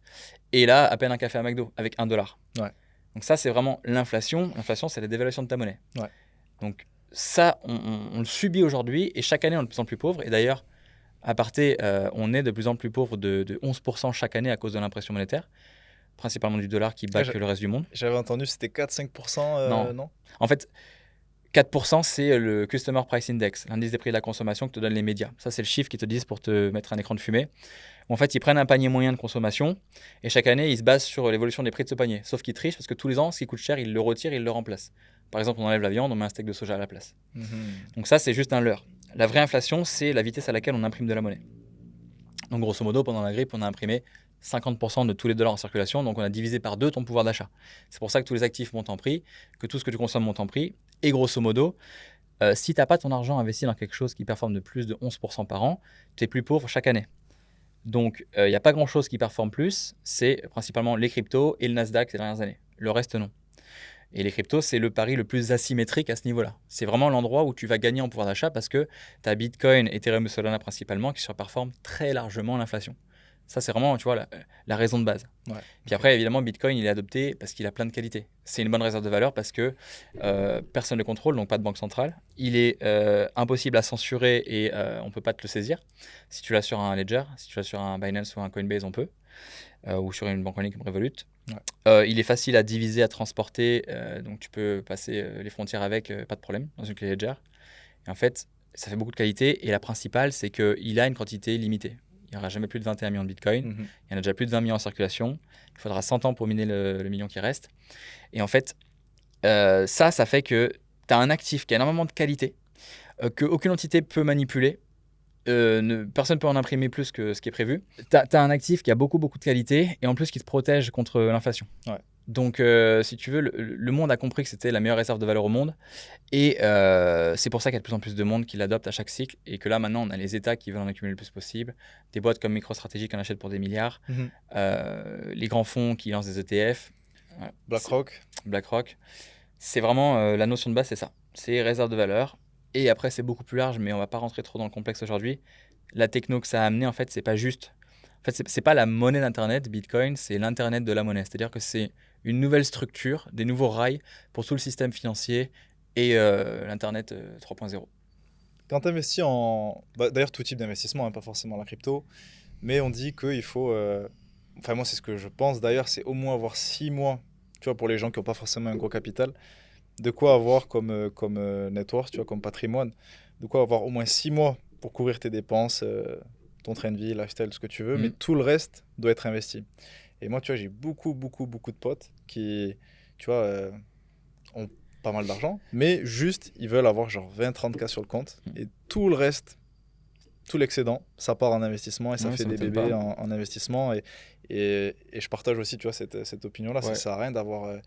et là, à peine un café à McDo avec $1. Donc ça, c'est vraiment l'inflation. L'inflation, c'est la dévaluation de ta monnaie. Donc ça, on le subit aujourd'hui, et chaque année, on est de plus en plus pauvre. Et d'ailleurs, à parté, on est de plus en plus pauvre de 11% chaque année à cause de l'impression monétaire, principalement du dollar qui bat que le reste du monde. J'avais entendu, c'était 4-5%, non? En fait, 4%, c'est le Customer Price Index, l'indice des prix de la consommation que te donnent les médias. Ça, c'est le chiffre qu'ils te disent pour te mettre un écran de fumée. En fait, ils prennent un panier moyen de consommation et chaque année, ils se basent sur l'évolution des prix de ce panier. Sauf qu'ils trichent parce que tous les ans, ce qui coûte cher, ils le retirent, ils le remplacent. Par exemple, on enlève la viande, on met un steak de soja à la place. Donc ça, c'est juste un leurre. La vraie inflation, c'est la vitesse à laquelle on imprime de la monnaie. Donc grosso modo, pendant la grippe, on a imprimé 50% de tous les dollars en circulation, donc on a divisé par 2 ton pouvoir d'achat. C'est pour ça que tous les actifs montent en prix, que tout ce que tu consommes monte en prix, et grosso modo, Si tu n'as pas ton argent investi dans quelque chose qui performe de plus de 11% par an, tu es plus pauvre chaque année. Donc, il n'y a pas grand-chose qui performe plus. C'est principalement les cryptos et le Nasdaq ces dernières années. Le reste, non. Et les cryptos, c'est le pari le plus asymétrique à ce niveau-là. C'est vraiment l'endroit où tu vas gagner en pouvoir d'achat parce que tu as Bitcoin, Ethereum et Solana principalement qui surperforment très largement l'inflation. Ça, c'est vraiment, tu vois, la raison de base. Ouais. Puis après, évidemment, Bitcoin, il est adopté parce qu'il a plein de qualités. C'est une bonne réserve de valeur parce que personne ne le contrôle, donc pas de banque centrale. Il est impossible à censurer et on ne peut pas te le saisir. Si tu l'as sur un Ledger, si tu l'as sur un Binance ou un Coinbase, on peut. Ou sur une banque en ligne comme Revolut. Ouais. Il est facile à diviser, à transporter, donc tu peux passer les frontières avec, pas de problème, dans une clé Ledger. Et en fait, ça fait beaucoup de qualité. Et la principale, c'est qu'il a une quantité limitée. Il n'y aura jamais plus de 21 millions de Bitcoin. Mhm. Il y en a déjà plus de 20 millions en circulation. Il faudra 100 ans pour miner le million qui reste. Et en fait, ça fait que tu as un actif qui a énormément de qualité, qu'aucune entité peut manipuler. Personne ne peut en imprimer plus que ce qui est prévu. Tu as un actif qui a beaucoup de qualité et en plus qui te protège contre l'inflation. Ouais. Donc, si tu veux, le monde a compris que c'était la meilleure réserve de valeur au monde. Et c'est pour ça qu'il y a de plus en plus de monde qui l'adopte à chaque cycle. Et que là, maintenant, on a les États qui veulent en accumuler le plus possible. Des boîtes comme MicroStrategy qui en achètent pour des milliards. Mhm. Les grands fonds qui lancent des ETF. Voilà. BlackRock. C'est vraiment la notion de base, c'est ça. C'est réserve de valeur. Et après, c'est beaucoup plus large, mais on va pas rentrer trop dans le complexe aujourd'hui. La techno que ça a amené, en fait, c'est pas juste. En fait, c'est pas la monnaie d'Internet, Bitcoin, c'est l'Internet de la monnaie. C'est-à-dire que c'est une nouvelle structure, des nouveaux rails pour tout le système financier et l'Internet 3.0. Quand tu investis d'ailleurs, tout type d'investissement, hein, pas forcément la crypto, mais on dit qu'il faut... Enfin, moi, c'est ce que je pense d'ailleurs, c'est au moins avoir 6 mois, tu vois, pour les gens qui n'ont pas forcément un gros capital, de quoi avoir comme net worth, tu vois, comme patrimoine, de quoi avoir au moins 6 mois pour couvrir tes dépenses, ton train de vie, lifestyle, ce que tu veux, mais tout le reste doit être investi. Et moi, tu vois, j'ai beaucoup de potes qui, tu vois, ont pas mal d'argent, mais juste, ils veulent avoir genre 20-30K sur le compte, et tout le reste, tout l'excédent, ça part en investissement, et ça fait des bébés en investissement, et je partage aussi, tu vois, cette opinion-là. Ça sert à rien d'avoir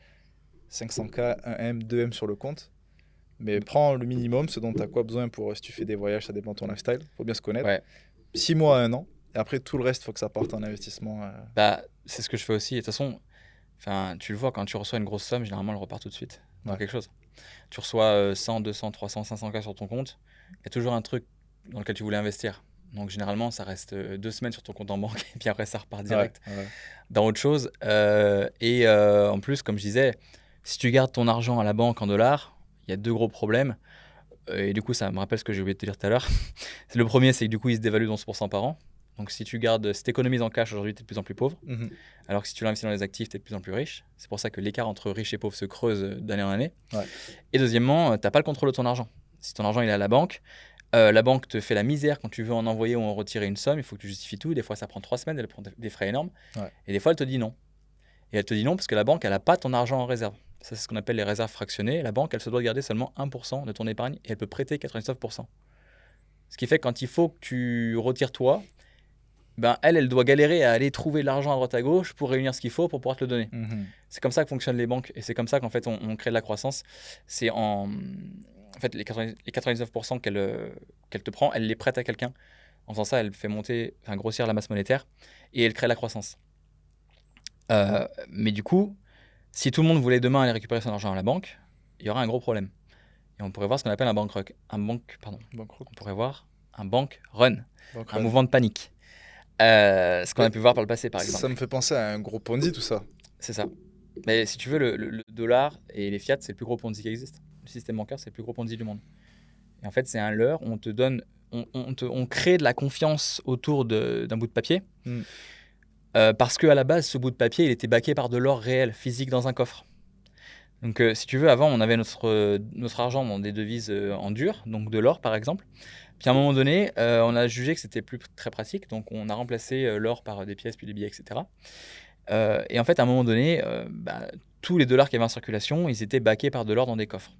500K, 1M, 2M sur le compte, mais prends le minimum, ce dont tu as quoi besoin pour, si tu fais des voyages, ça dépend de ton lifestyle, faut bien se connaître. 6 mois à 1 an, et après tout le reste, il faut que ça parte en investissement. Bah, c'est ce que je fais aussi. Et de toute façon, tu le vois, quand tu reçois une grosse somme, généralement, elle repart tout de suite dans quelque chose. Tu reçois 100, 200, 300, 500K sur ton compte, il y a toujours un truc dans lequel tu voulais investir. Donc, généralement, ça reste 2 semaines sur ton compte en banque, et puis après, ça repart direct dans autre chose. Et en plus, comme je disais, si tu gardes ton argent à la banque en dollars, il y a 2 gros problèmes. Et du coup, ça me rappelle ce que j'ai oublié de te dire tout à l'heure. Le premier, c'est que du coup, il se dévalue de 11% par an. Donc, si tu économises en cash aujourd'hui, tu es de plus en plus pauvre. Alors que si tu l'investis dans les actifs, tu es de plus en plus riche. C'est pour ça que l'écart entre riches et pauvres se creuse d'année en année. Et deuxièmement, tu n'as pas le contrôle de ton argent. Si ton argent il est à la banque te fait la misère quand tu veux en envoyer ou en retirer une somme. Il faut que tu justifies tout. Des fois, ça prend 3 semaines, elle prend des frais énormes. Et des fois, elle te dit non. Et elle te dit non parce que la banque, elle n'a pas ton argent en réserve. Ça, c'est ce qu'on appelle les réserves fractionnées. La banque, elle se doit garder seulement 1% de ton épargne et elle peut prêter 99%. Ce qui fait que quand il faut que tu retires toi, ben elle doit galérer à aller trouver de l'argent à droite à gauche pour réunir ce qu'il faut pour pouvoir te le donner. C'est comme ça que fonctionnent les banques et c'est comme ça qu'en fait on crée de la croissance. C'est en fait les 99% qu'elle te prend, elle les prête à quelqu'un. En faisant ça, elle fait grossir la masse monétaire et elle crée la croissance. Mais du coup, si tout le monde voulait demain aller récupérer son argent à la banque, il y aurait un gros problème. Et on pourrait voir ce qu'on appelle on pourrait voir un bank run, un mouvement de panique. Ce qu'on a pu voir par le passé, par exemple. Ça me fait penser à un gros Ponzi, tout ça. C'est ça. Mais si tu veux, le dollar et les fiat, c'est le plus gros Ponzi qui existe. Le système bancaire, c'est le plus gros Ponzi du monde. Et en fait, c'est un leurre. On te donne, on crée de la confiance autour d'un bout de papier. Parce qu'à la base, ce bout de papier, il était backé par de l'or réel, physique dans un coffre. Donc, si tu veux, avant, on avait notre argent dans des devises en dur, donc de l'or par exemple. Puis à un moment donné, on a jugé que c'était plus très pratique, donc on a remplacé l'or par des pièces, puis des billets, etc. Et en fait, à un moment donné, tous les dollars qui avaient en circulation, ils étaient backés par de l'or dans des coffres.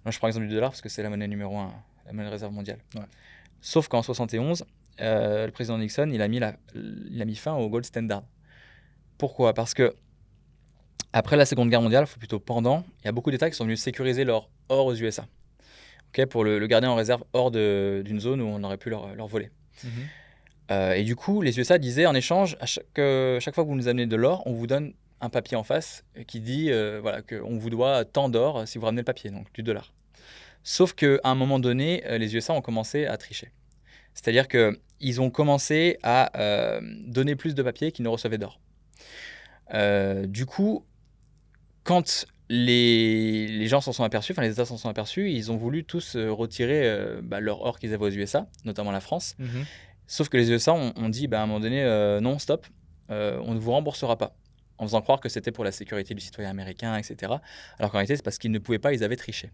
Moi, je prends l'exemple du dollar parce que c'est la monnaie numéro 1, la monnaie de réserve mondiale. Sauf qu'en 71, le président Nixon, il a mis fin au gold standard. Pourquoi ? Parce que après la Seconde Guerre mondiale, plutôt pendant, il y a beaucoup d'États qui sont venus sécuriser leur or aux USA. ok, pour le garder en réserve hors d'une zone où on aurait pu leur voler. Et du coup, les USA disaient en échange, à chaque fois que vous nous amenez de l'or, on vous donne un papier en face qui dit voilà, qu'on vous doit tant d'or si vous ramenez le papier, donc du dollar. Sauf qu'à un moment donné, les USA ont commencé à tricher. C'est-à-dire qu'ils ont commencé à donner plus de papier qu'ils ne recevaient d'or. Du coup, quand les gens s'en sont aperçus, enfin les États s'en sont aperçus, ils ont voulu tous retirer leur or qu'ils avaient aux USA, notamment la France. Sauf que les USA ont dit à un moment donné, non, stop, on ne vous remboursera pas, en faisant croire que c'était pour la sécurité du citoyen américain, etc. Alors qu'en réalité, c'est parce qu'ils ne pouvaient pas, ils avaient triché.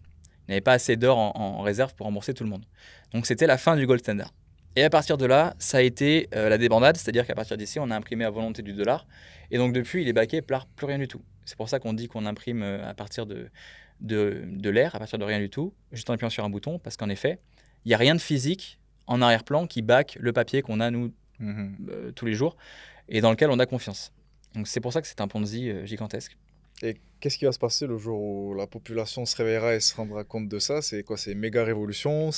Ils n'avaient pas assez d'or en réserve pour rembourser tout le monde. Donc c'était la fin du gold standard. Et à partir de là, ça a été la débandade, c'est-à-dire qu'à partir d'ici, on a imprimé à volonté du dollar. Et donc depuis, il est baqué par plus rien du tout. C'est pour ça qu'on dit qu'on imprime à partir de l'air, à partir de rien du tout, juste en appuyant sur un bouton, parce qu'en effet, il n'y a rien de physique en arrière-plan qui back le papier qu'on a, nous, tous les jours, et dans lequel on a confiance. Donc c'est pour ça que c'est un Ponzi gigantesque. Et qu'est-ce qui va se passer le jour où la population se réveillera et se rendra compte de ça? C'est quoi? C'est une méga révolution?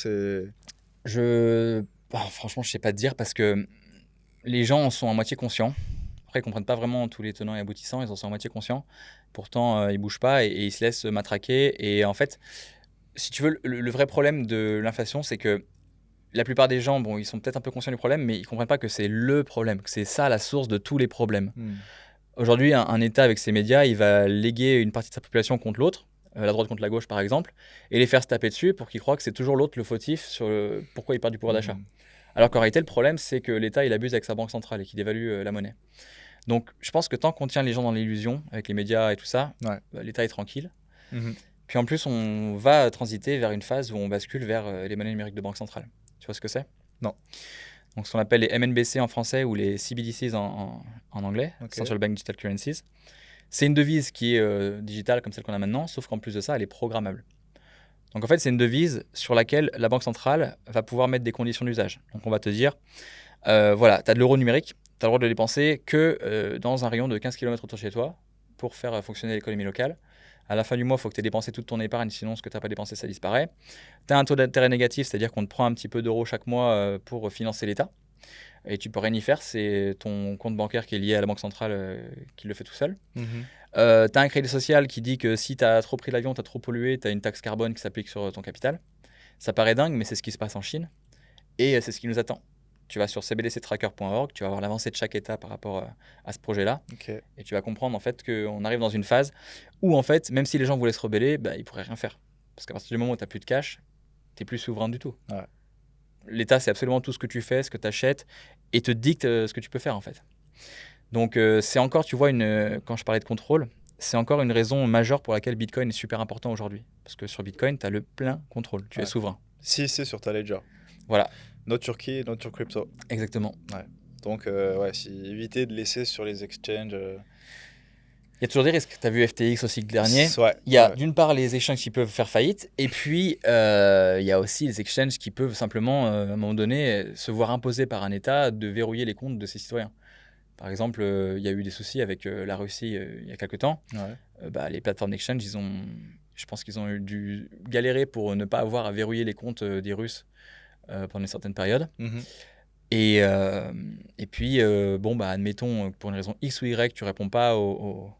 Franchement, je sais pas te dire, parce que les gens en sont à moitié conscients. Après, ils comprennent pas vraiment tous les tenants et aboutissants, ils en sont à moitié conscients. Pourtant, ils bougent pas et ils se laissent matraquer. Et en fait, si tu veux, le vrai problème de l'inflation, c'est que la plupart des gens, bon, ils sont peut-être un peu conscients du problème, mais ils comprennent pas que c'est le problème, que c'est ça la source de tous les problèmes. Aujourd'hui, un État avec ses médias, il va léguer une partie de sa population contre l'autre, la droite contre la gauche par exemple, et les faire se taper dessus pour qu'ils croient que c'est toujours l'autre le fautif sur pourquoi il perd du pouvoir d'achat. Alors qu'en réalité, le problème, c'est que l'État, il abuse avec sa banque centrale et qu'il dévalue la monnaie. Donc, je pense que tant qu'on tient les gens dans l'illusion, avec les médias et tout ça, l'État est tranquille. Puis en plus, on va transiter vers une phase où on bascule vers les monnaies numériques de banque centrale. Tu vois ce que c'est? Non. Donc, ce qu'on appelle les MNBC en français ou les CBDCs en anglais, Ok. Central Bank Digital Currencies. C'est une devise qui est digitale comme celle qu'on a maintenant, sauf qu'en plus de ça, elle est programmable. Donc en fait, c'est une devise sur laquelle la banque centrale va pouvoir mettre des conditions d'usage. Donc on va te dire, voilà, tu as de l'euro numérique, tu as le droit de le dépenser que dans un rayon de 15 km autour de chez toi pour faire fonctionner l'économie locale. À la fin du mois, il faut que tu aies dépensé toute ton épargne, sinon ce que tu n'as pas dépensé, ça disparaît. Tu as un taux d'intérêt négatif, c'est-à-dire qu'on te prend un petit peu d'euros chaque mois pour financer l'État. Et tu peux rien y faire, c'est ton compte bancaire qui est lié à la banque centrale qui le fait tout seul. Tu as un crédit social qui dit que si tu as trop pris l'avion, tu as trop pollué, tu as une taxe carbone qui s'applique sur ton capital. Ça paraît dingue, mais c'est ce qui se passe en Chine. Et c'est ce qui nous attend. Tu vas sur cbdctracker.org, tu vas voir l'avancée de chaque État par rapport à ce projet-là. Et tu vas comprendre en fait qu'on arrive dans une phase où en fait, même si les gens voulaient se rebeller, ils ne pourraient rien faire. Parce qu'à partir du moment où tu n'as plus de cash, tu n'es plus souverain du tout. Ouais. L'État, c'est absolument tout ce que tu fais, ce que tu achètes, et te dicte ce que tu peux faire en fait. Donc c'est encore, tu vois, quand je parlais de contrôle, c'est encore une raison majeure pour laquelle Bitcoin est super important aujourd'hui. Parce que sur Bitcoin, tu as le plein contrôle, tu es souverain. Si c'est sur ta ledger. Voilà. Not your key, not your crypto. Exactement. Ouais. Donc éviter de laisser sur les exchanges. Il y a toujours des risques. Tu as vu FTX aussi le dernier. Ouais. Il y a d'une part les exchanges qui peuvent faire faillite, et puis il y a aussi les exchanges qui peuvent simplement, à un moment donné, se voir imposer par un État de verrouiller les comptes de ses citoyens. Par exemple, il y a eu des soucis avec la Russie il y a quelques temps. Les plateformes d'exchange, je pense qu'ils ont dû galérer pour ne pas avoir à verrouiller les comptes des Russes pendant une certaine période. Et puis, admettons, pour une raison X ou Y, tu ne réponds pas au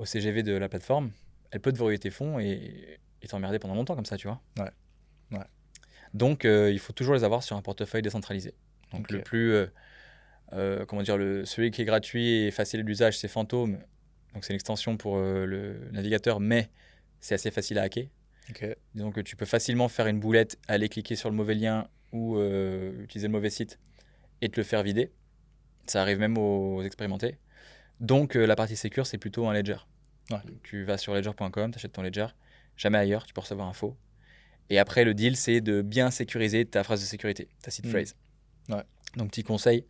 CGV de la plateforme, elle peut te verrouiller tes fonds et t'emmerder pendant longtemps comme ça, tu vois. Ouais. Donc, il faut toujours les avoir sur un portefeuille décentralisé. Donc, le plus... celui qui est gratuit et facile d'usage, c'est Phantom. Donc c'est une extension pour le navigateur, mais c'est assez facile à hacker. Disons que tu peux facilement faire une boulette, aller cliquer sur le mauvais lien ou utiliser le mauvais site et te le faire vider. Ça arrive même aux expérimentés. Donc la partie sécure, c'est plutôt un ledger. Tu vas sur ledger.com, tu achètes ton ledger, jamais ailleurs, tu peux recevoir un faux. Et après, le deal, c'est de bien sécuriser ta phrase de sécurité, ta seed phrase. Donc petit conseil,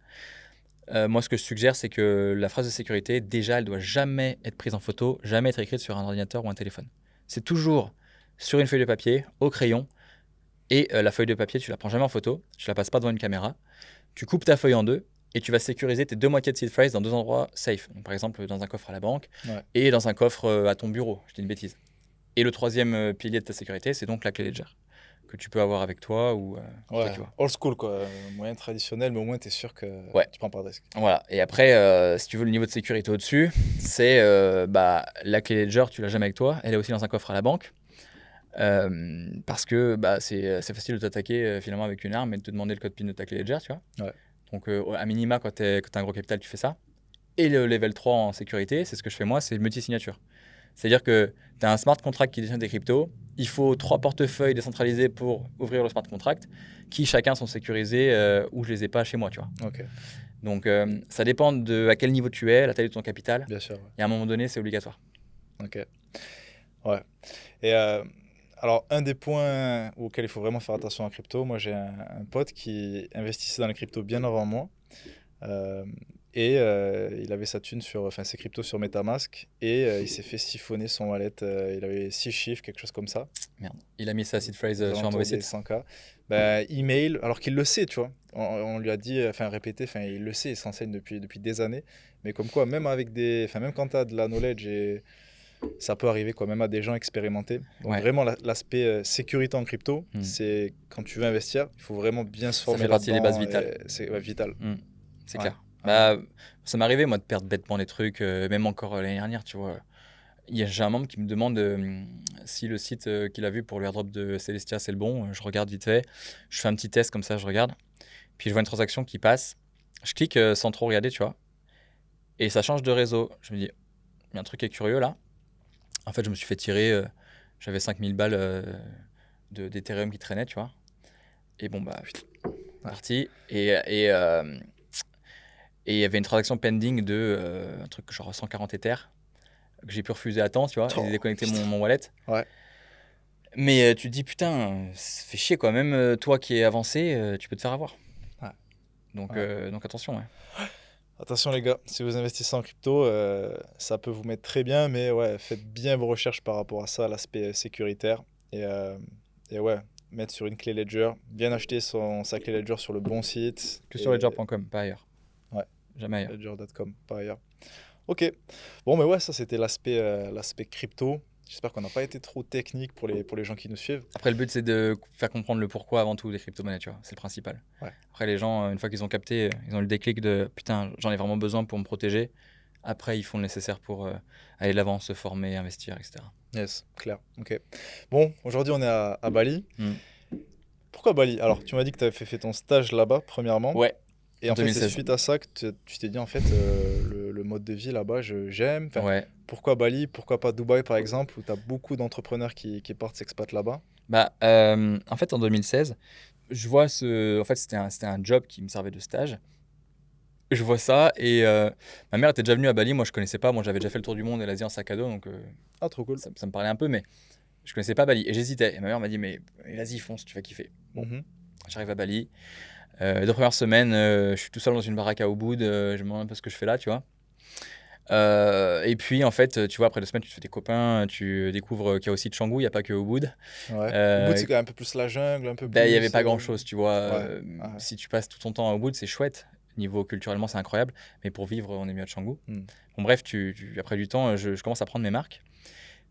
moi, ce que je suggère, c'est que la phrase de sécurité, déjà, elle doit jamais être prise en photo, jamais être écrite sur un ordinateur ou un téléphone. C'est toujours sur une feuille de papier, au crayon, et la feuille de papier, tu la prends jamais en photo, tu la passes pas devant une caméra, tu coupes ta feuille en deux, et tu vas sécuriser tes deux moitiés de seed phrase dans deux endroits safe. Donc, par exemple, dans un coffre à la banque et dans un coffre à ton bureau, je dis une bêtise. Et le troisième pilier de ta sécurité, c'est donc la clé Ledger, que tu peux avoir avec toi ou toi Ouais, qui vois. old school, quoi. Moyen traditionnel, mais au moins, tu es sûr que Ouais. tu prends pas de risque. Voilà. Et après, si tu veux le niveau de sécurité au-dessus, c'est bah, la clé Ledger, tu l'as jamais avec toi. Elle est aussi dans un coffre à la banque. Parce que bah, c'est facile de t'attaquer finalement avec une arme et de te demander le code PIN de ta clé Ledger, tu vois. Ouais. Donc, à minima, quand tu as un gros capital, tu fais ça. Et le level 3 en sécurité, c'est ce que je fais moi, c'est le multi-signature. C'est-à-dire que tu as un smart contract qui détient des cryptos. Il faut 3 portefeuilles décentralisés pour ouvrir le smart contract, qui chacun sont sécurisés ou je les ai pas chez moi, tu vois. Ok, Donc, ça dépend de à quel niveau tu es, la taille de ton capital. bien sûr. Ouais. Et à un moment donné, c'est obligatoire. Ok, ouais. Et alors, un des points auxquels il faut vraiment faire attention en crypto, moi j'ai un pote qui investissait dans les cryptos bien avant moi. Euh, et il avait sa thune sur, enfin ses cryptos sur MetaMask et il s'est fait siphonner son wallet. Il avait 6 chiffres, quelque chose comme ça, Merde. Il a mis sa seed phrase aux sur un mauvais alentours des site. 100K. Bah, email, alors qu'il le sait, tu vois. On lui a dit, enfin répété, enfin il le sait, il s'enseigne depuis des années. Mais comme quoi, même avec des, enfin même quand tu as de la knowledge et ça peut arriver quoi, même à des gens expérimentés. Donc Ouais. vraiment l'aspect sécurité en crypto, Hmm. c'est quand tu veux investir, il faut vraiment bien se former fait partie des là-dedans. bases vitales. C'est ouais, vital. C'est Ouais. clair. Ouais. Bah, ça m'est arrivé, moi, de perdre bêtement des trucs, même encore l'année dernière, tu vois. J'ai un membre qui me demande si le site qu'il a vu pour le airdrop de Celestia, c'est le bon. Je regarde vite fait. Je fais un petit test comme ça, je regarde. Puis je vois une transaction qui passe. Je clique sans trop regarder, tu vois. Et ça change de réseau. Je me dis, il y a un truc qui est curieux là. En fait, je me suis fait tirer. J'avais 5000 balles d'Ethereum qui traînaient, tu vois. Et bon, bah, parti. Et il y avait une transaction pending de un truc genre 140 Ethers que j'ai pu refuser à temps, tu vois, et Oh, déconnecter putain. mon wallet. Ouais. Mais tu te dis, putain, ça fait chier quoi. Même toi qui es avancé, tu peux te faire avoir. Ouais. Donc, Ouais. donc attention. Ouais. Attention les gars, si vous investissez en crypto, ça peut vous mettre très bien, mais ouais, faites bien vos recherches par rapport à ça, l'aspect sécuritaire. Et, euh, et ouais, mettre sur une clé Ledger, bien acheter sa clé Ledger sur le bon site. Que sur Et ledger.com, pas ailleurs. ouais, Jamais ailleurs. ledger.com, par ailleurs. Ok, bon, mais ouais, ça c'était l'aspect crypto. J'espère qu'on n'a pas été trop technique pour les gens qui nous suivent. Après, le but, c'est de faire comprendre le pourquoi avant tout des crypto-monnaies, tu vois. C'est le principal. Ouais. Après, les gens, une fois qu'ils ont capté, ils ont le déclic de putain, j'en ai vraiment besoin pour me protéger. Après, ils font le nécessaire pour aller de l'avant, se former, investir, etc. Yes, clair. Ok. Bon, aujourd'hui on est à Bali. Hmm. Pourquoi Bali? Alors, tu m'as dit que tu avais fait ton stage là-bas, premièrement. Ouais, Et en en fait, c'est 2016. suite à ça que tu t'es dit, en fait, le mode de vie là-bas, j'aime. Enfin, Ouais. pourquoi Bali? Pourquoi pas Dubaï, par exemple, où tu as beaucoup d'entrepreneurs qui partent s'expatrier là-bas? Bah, en fait, en 2016, je vois ce. En fait, c'était un job qui me servait de stage. Je vois ça et ma mère était déjà venue à Bali. Moi, je connaissais pas. Moi, j'avais déjà fait le tour du monde et l'Asie en sac à dos, donc Ah, trop cool. ça me parlait un peu, mais je connaissais pas Bali et j'hésitais. Et ma mère m'a dit, mais vas-y, fonce, tu vas kiffer. Bon, Mhm. j'arrive à Bali. 2 premières semaines, je suis tout seul dans une baraque à Ubud. Je me demande un peu ce que je fais là, tu vois. Et puis, en fait, tu vois, après 2 semaines, tu te fais des copains, tu découvres qu'il y a aussi Canggu, il n'y a pas que Ubud. Ouais. Au bout, Euh, c'est quand même un peu plus la jungle, un peu Ben, il n'y plus. avait pas grand-chose, tu vois. Ouais. Ouais. Si tu passes tout ton temps au Ubud, c'est chouette. Niveau culturellement, c'est incroyable. Mais pour vivre, on est mieux à Canggu. Hmm. Bon, bref, après du temps, je commence à prendre mes marques.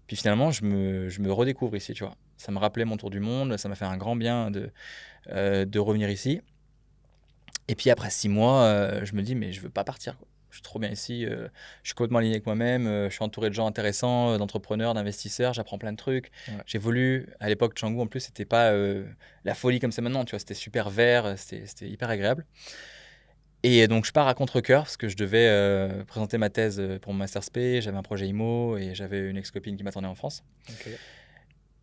Puis finalement, je me redécouvre ici, tu vois. Ça me rappelait mon tour du monde. Ça m'a fait un grand bien de revenir ici. Et puis après 6 mois, je me dis, mais je veux pas partir, quoi. Je suis trop bien ici. Je suis complètement aligné avec moi-même. Je suis entouré de gens intéressants, d'entrepreneurs, d'investisseurs. J'apprends plein de trucs. Ouais. J'évolue. À l'époque, Canggu, en plus, c'était pas la folie comme c'est maintenant. Tu vois, c'était super vert. C'était hyper agréable. Et donc, je pars à contre-cœur parce que je devais présenter ma thèse pour mon master spé. J'avais un projet IMO et j'avais une ex-copine qui m'attendait en France. Ok.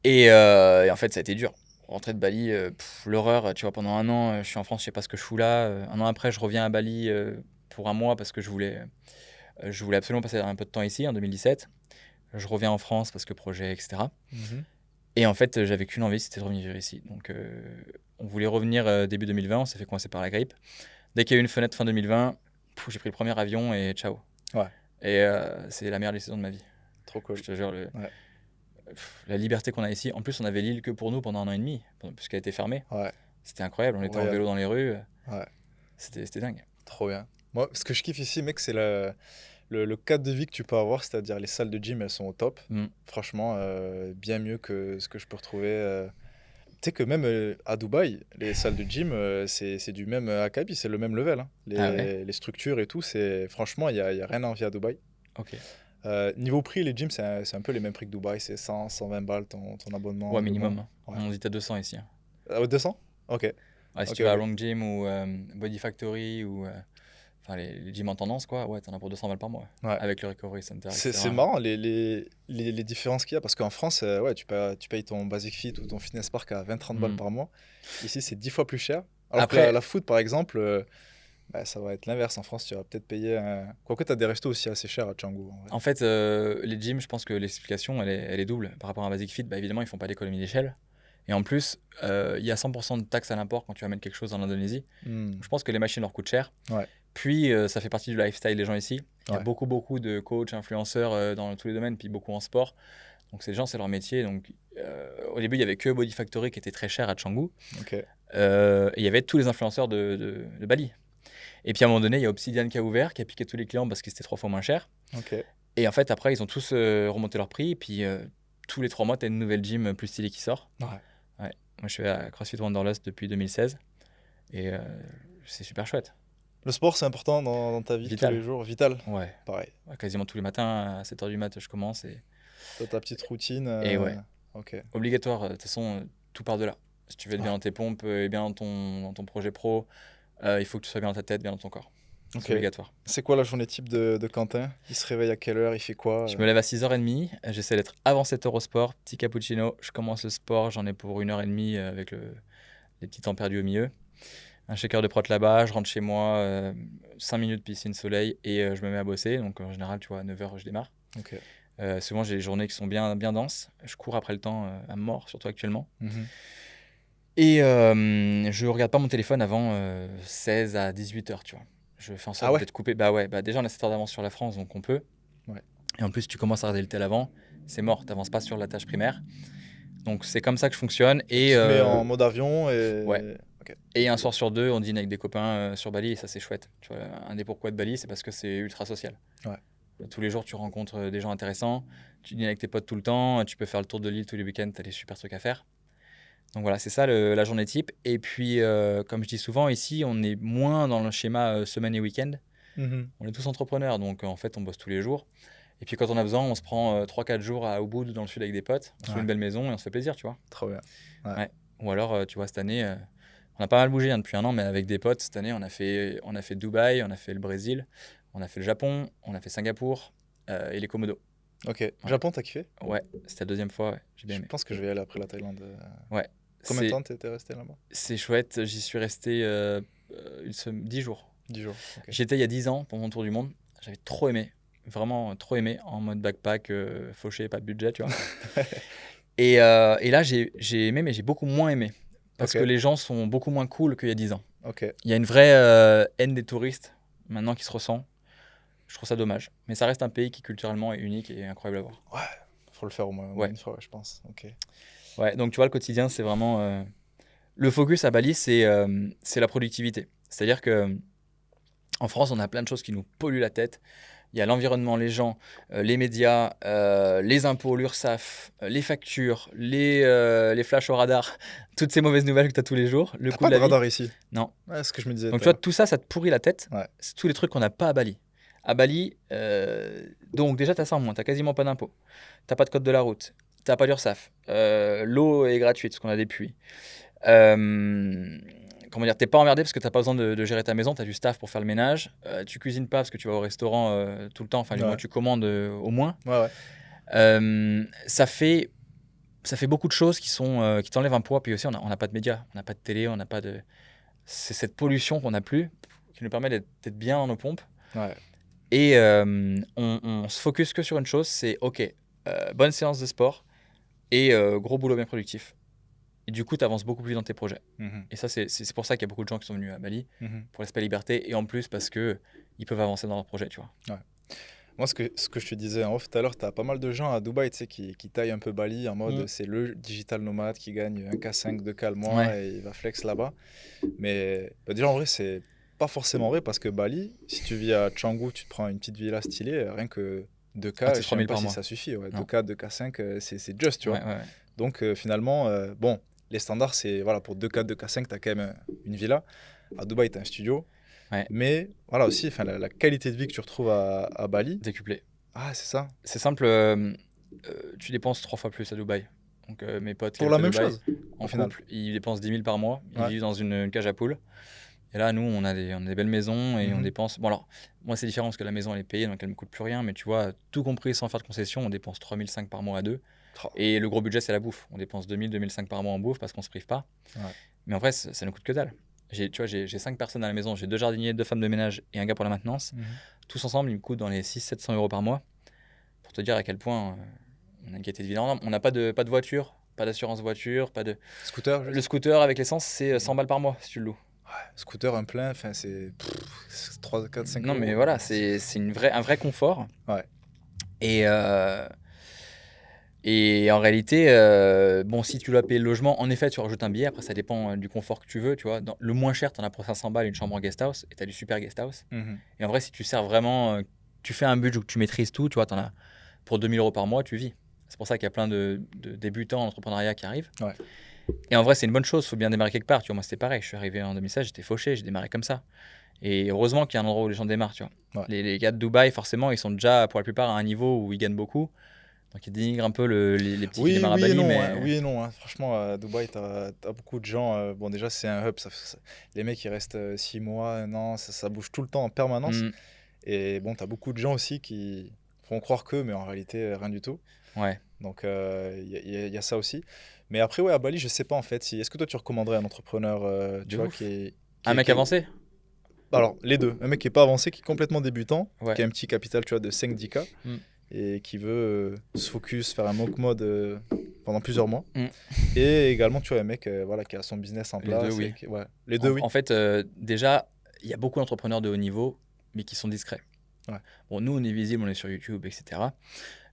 Et en fait, ça a été dur. Rentrer de Bali, l'horreur. Tu vois, pendant un an, je suis en France, je sais pas ce que je fous là. Un an après, je reviens à Bali pour un mois parce que je voulais absolument passer un peu de temps ici, en 2017. Je reviens en France parce que projet, etc. Mhm. Et en fait, j'avais qu'une envie, c'était de revenir vivre ici. Donc, on voulait revenir début 2020, on s'est fait coincer par la grippe. Dès qu'il y a eu une fenêtre fin 2020, j'ai pris le premier avion et ciao. Ouais. Et c'est la meilleure décision de ma vie. Trop cool. Je te jure, Ouais. la liberté qu'on a ici. En plus, on avait l'île que pour nous pendant un an et demi, puisqu'elle était fermée. Ouais. C'était incroyable, on était en Incroyable. vélo dans les rues. Ouais. C'était dingue. Trop bien. Moi, ce que je kiffe ici, mec, c'est le cadre de vie que tu peux avoir, c'est-à-dire les salles de gym, elles sont au top. Mm. Franchement, bien mieux que ce que je peux retrouver sais que même à Dubaï, les salles de gym, c'est du même acabit, c'est le même level, hein. Ah ouais? Les structures et tout, franchement, il y a rien à envier à Dubaï. OK. Niveau prix, les gyms, c'est un peu les mêmes prix que Dubaï, c'est 100, 120 balles ton abonnement Ouais, de mois. minimum, hein. Ouais. On dit tu 200 ici, hein. 200? Ok. Ouais, si Ok, tu vas à ok. Long Gym ou Body Factory ou enfin les gyms en tendance, quoi, ouais, t'en as pour 200 balles par mois. Ouais. Avec le Recovery Center, C'est etc. marrant les différences qu'il y a parce qu'en France, ouais, tu payes ton Basic Fit ou ton Fitness Park à 20-30 balles Hmm. par mois. Ici, c'est 10 fois plus cher. Alors que Après, la food, par exemple, bah, ça va être l'inverse. En France, tu vas peut-être payer un. Quoique, tu as des restos aussi assez chers à Canggu. En vrai. en fait, les gyms, je pense que l'explication, elle est double. Par rapport à un Basic Fit, bah, évidemment, ils font pas d'économie d'échelle. Et en plus, il y a 100% de taxes à l'import quand tu amènes quelque chose en Indonésie. Hmm. Je pense que les machines leur coûtent cher. Ouais. Puis, ça fait partie du lifestyle des gens ici. Il y a Ouais. beaucoup de coachs, influenceurs dans tous les domaines, puis beaucoup en sport. Donc, ces gens, c'est leur métier. Donc, au début, il y avait que Body Factory qui était très cher à Canggu. Ok. Et il y avait tous les influenceurs de Bali. Et puis, à un moment donné, il y a Obsidian qui a ouvert, qui a piqué tous les clients parce que c'était 3 fois moins cher. Ok. Et en fait, après, ils ont tous remonté leur prix. Et puis, tous les 3 mois, tu as une nouvelle gym plus stylée qui sort. Ouais. Ouais. Moi, je suis à CrossFit Wanderlust depuis 2016. Et c'est super chouette. Le sport, c'est important dans ta vie de tous Vital. les jours. Vital. Ouais. Pareil. Quasiment tous les matins, à 7h du mat, je commence. T'as ta petite routine. Et ouais, Ok. obligatoire. De toute façon, tout part de là. Si tu veux être bien Ouais. dans tes pompes et bien dans ton projet pro, il faut que tu sois bien dans ta tête, bien dans ton corps. Ok. C'est obligatoire. C'est quoi la journée type de Quentin? Il se réveille à quelle heure? Il fait quoi? Je me lève à 6h30. J'essaie d'être avant 7h au sport. Petit cappuccino. Je commence le sport. J'en ai pour 1h30 avec les petits temps perdus au milieu. Un shaker de prot là-bas. Je rentre chez moi. 5 minutes piscine soleil et je me mets à bosser. Donc en général, tu vois, à 9h, je démarre. Ok. Souvent, j'ai des journées qui sont bien denses. Je cours après le temps à mort, surtout actuellement. Mhm. Et je regarde pas mon téléphone avant 16 à 18h, tu vois. Je fais en sorte Ah ouais? d'être coupé. Bah ouais, bah déjà, on a 7 heures d'avance sur la France, donc on peut. Ouais. Et en plus, tu commences à regarder le tel avant, c'est mort, t'avances pas sur la tâche primaire. Donc c'est comme ça que je fonctionne. Et tu te mets en mode avion et. Ouais. Ok. Et un soir sur deux, on dîne avec des copains sur Bali et ça, c'est chouette. Tu vois, un des pourquoi de Bali, c'est parce que c'est ultra social. Ouais. Tous les jours, tu rencontres des gens intéressants, tu dînes avec tes potes tout le temps, tu peux faire le tour de l'île tous les week-ends, tu as des super trucs à faire. Donc voilà, c'est ça la journée type. Et puis, comme je dis souvent, ici, on est moins dans le schéma semaine et week-end. Mhm. On est tous entrepreneurs, donc en fait, on bosse tous les jours. Et puis, quand on a besoin, on se prend 3-4 jours à Ubud, dans le sud, avec des potes. On se loue Ouais. une belle maison et on se fait plaisir, tu vois. Trop bien. Ouais. Ouais. Ou alors, tu vois, cette année, on a pas mal bougé depuis un an, mais avec des potes, cette année, on a fait Dubaï, on a fait le Brésil, on a fait le Japon, on a fait Singapour et les Komodo. Ok. Japon, t'as kiffé? Ouais, c'était la deuxième fois, ouais, j'ai bien Je aimé. pense que je vais y aller après la Thaïlande. Ouais, Combien de c'est temps t'étais resté là-bas? c'est chouette. J'y suis resté 10 jours. 10 jours. Ok. J'y étais il y a 10 ans pour mon tour du monde. J'avais trop aimé, vraiment trop aimé, en mode backpack, fauché, pas de budget, tu vois. Et là, j'ai aimé, mais j'ai beaucoup moins aimé. Parce Ok. que les gens sont beaucoup moins cool qu'il y a 10 ans. Ok. Il y a une vraie haine des touristes maintenant qui se ressent. Je trouve ça dommage. Mais ça reste un pays qui culturellement est unique et incroyable à voir. Ouais. Faut le faire au moins Ouais. une fois, ouais, je pense. Ok. Ouais, donc tu vois, le quotidien, c'est vraiment. Le focus à Bali, c'est la productivité. C'est-à-dire que en France, on a plein de choses qui nous polluent la tête. Il y a l'environnement, les gens, les médias, les impôts, l'URSSAF, les factures, les flashs au radar, toutes ces mauvaises nouvelles que tu as tous les jours, le T'as coût pas de de la vie. radar ici? Non. Ouais, c'est ce que je me disais Donc tout tu à vois, tout ça, ça te pourrit la tête. Ouais. C'est tous les trucs qu'on n'a pas à Bali. À Bali, donc déjà, tu as ça en moins, tu n'as quasiment pas d'impôts. Tu n'as pas de code de la route, tu n'as pas d'URSSAF. L'eau est gratuite, parce qu'on a des puits. Comment dire, t'es pas emmerdé parce que t'as pas besoin de gérer ta maison, t'as du staff pour faire le ménage. Tu cuisines pas parce que tu vas au restaurant tout le temps, enfin, du Ouais. moins tu commandes au moins. Ouais, ouais. Ça fait beaucoup de choses qui t'enlèvent un poids. Puis aussi, on n'a pas de médias, on n'a pas de télé, on n'a pas de. C'est cette pollution qu'on n'a plus qui nous permet d'être bien dans nos pompes. Ouais. Et on se focus que sur une chose, c'est OK, bonne séance de sport et gros boulot bien productif. Et du coup, tu avances beaucoup plus dans tes projets. Mhm. Et ça, c'est pour ça qu'il y a beaucoup de gens qui sont venus à Bali, Mhm. pour l'aspect liberté, et en plus parce qu'ils peuvent avancer dans leur projet, tu vois. Moi, ce que je te disais en off tout à l'heure, tu as pas mal de gens à Dubaï, tu sais, qui taillent un peu Bali en mode c'est le digital nomade qui gagne 1K5, 2K le mois Ouais. et il va flex là-bas. Mais bah, déjà, en vrai, c'est pas forcément vrai parce que Bali, si tu vis à Canggu, tu te prends une petite villa stylée, rien que 2K, Ah, c'est je sais même 3000 pas par si mois. ça suffit. Ouais. Non. 2K, 2K5, c'est just, tu vois. Ouais. Donc finalement, bon, les standards, c'est voilà, pour 2K, 2K5, tu as quand même une villa. À Dubaï, tu as un studio. Ouais. Mais voilà aussi, la qualité de vie que tu retrouves à Bali. Décuplé. Ah, c'est ça. C'est simple, tu dépenses 3 fois plus à Dubaï. Donc mes potes qui Pour habitent la à même Dubaï, chose, en au final. couple, ils dépensent 10 000 par mois. Ils Ouais. vivent dans une cage à poules. Et là, nous, on a des belles maisons et on Mhm. dépense. Bon, alors, moi, c'est différent parce que la maison, elle est payée, donc elle ne me coûte plus rien. Mais tu vois, tout compris sans faire de concession, on dépense 3 500 par mois à deux. Oh, Et le gros budget, c'est la bouffe. On dépense 2 000, 2 500 par mois en bouffe parce qu'on se prive pas. ouais. Mais en vrai, ça ne coûte que dalle. Tu vois, j'ai 5 personnes à la maison. J'ai 2 jardiniers, 2 femmes de ménage et un gars pour la maintenance. Mhm. Tous ensemble, ils me coûtent dans les 600-700 euros par mois. Pour te dire à quel point on a une qualité de vie énorme. On n'a pas de voiture, pas d'assurance voiture, pas de. Scooter, Le juste. scooter avec l'essence, c'est 100 balles par mois si tu le loues. Scooter, un plein, c'est 3, 4, 5 Non, euros. mais voilà, c'est un vrai confort. Ouais. Et en réalité, bon, si tu dois payer le logement, en effet, tu rajoutes un billet. Après, ça dépend du confort que tu veux. Tu vois. Le moins cher, tu en as pour 500 balles une chambre en guest house et tu as du super guest house. Mhm. Et en vrai, si tu sers vraiment, tu fais un budget où tu maîtrises tout, tu vois, tu en as pour 2 000 euros par mois, tu vis. C'est pour ça qu'il y a plein de débutants en entrepreneuriat qui arrivent. Ouais. Et en vrai, c'est une bonne chose. Il faut bien démarrer quelque part. Tu vois, moi, c'était pareil. Je suis arrivé en 2016, j'étais fauché, j'ai démarré comme ça. Et heureusement qu'il y a un endroit où les gens démarrent. Tu vois. Ouais. Les gars de Dubaï, forcément, ils sont déjà pour la plupart à un niveau où ils gagnent beaucoup. Donc, ils dénigrent un peu les petits qui démarrent à Oui et Bali. non, Mais hein. Oui et non, hein. Franchement, à Dubaï, tu as beaucoup de gens. Bon, déjà, c'est un hub. Les mecs, ils restent 6 mois, un an. Ça bouge tout le temps en permanence. Et bon, tu as beaucoup de gens aussi qui font croire que, mais en réalité, rien du tout. ouais. Donc, il y a ça aussi. Mais après, ouais, à Bali, je sais pas en fait. Est-ce que toi, tu recommanderais un entrepreneur De tu vois, ouf. qui Un mec avancé. Alors, les deux. Un mec qui est pas avancé, qui est complètement débutant, Ouais. qui a un petit capital, tu vois, de 5-10K, Mm. et qui veut se focus, faire un monk mode pendant plusieurs mois. Mm. Et également, tu vois, un mec voilà, qui a son business en Les place. deux, oui. Ouais. Les deux, oui. En fait, déjà, il y a beaucoup d'entrepreneurs de haut niveau, mais qui sont discrets. Ouais. Bon, nous, on est visible, on est sur YouTube, etc.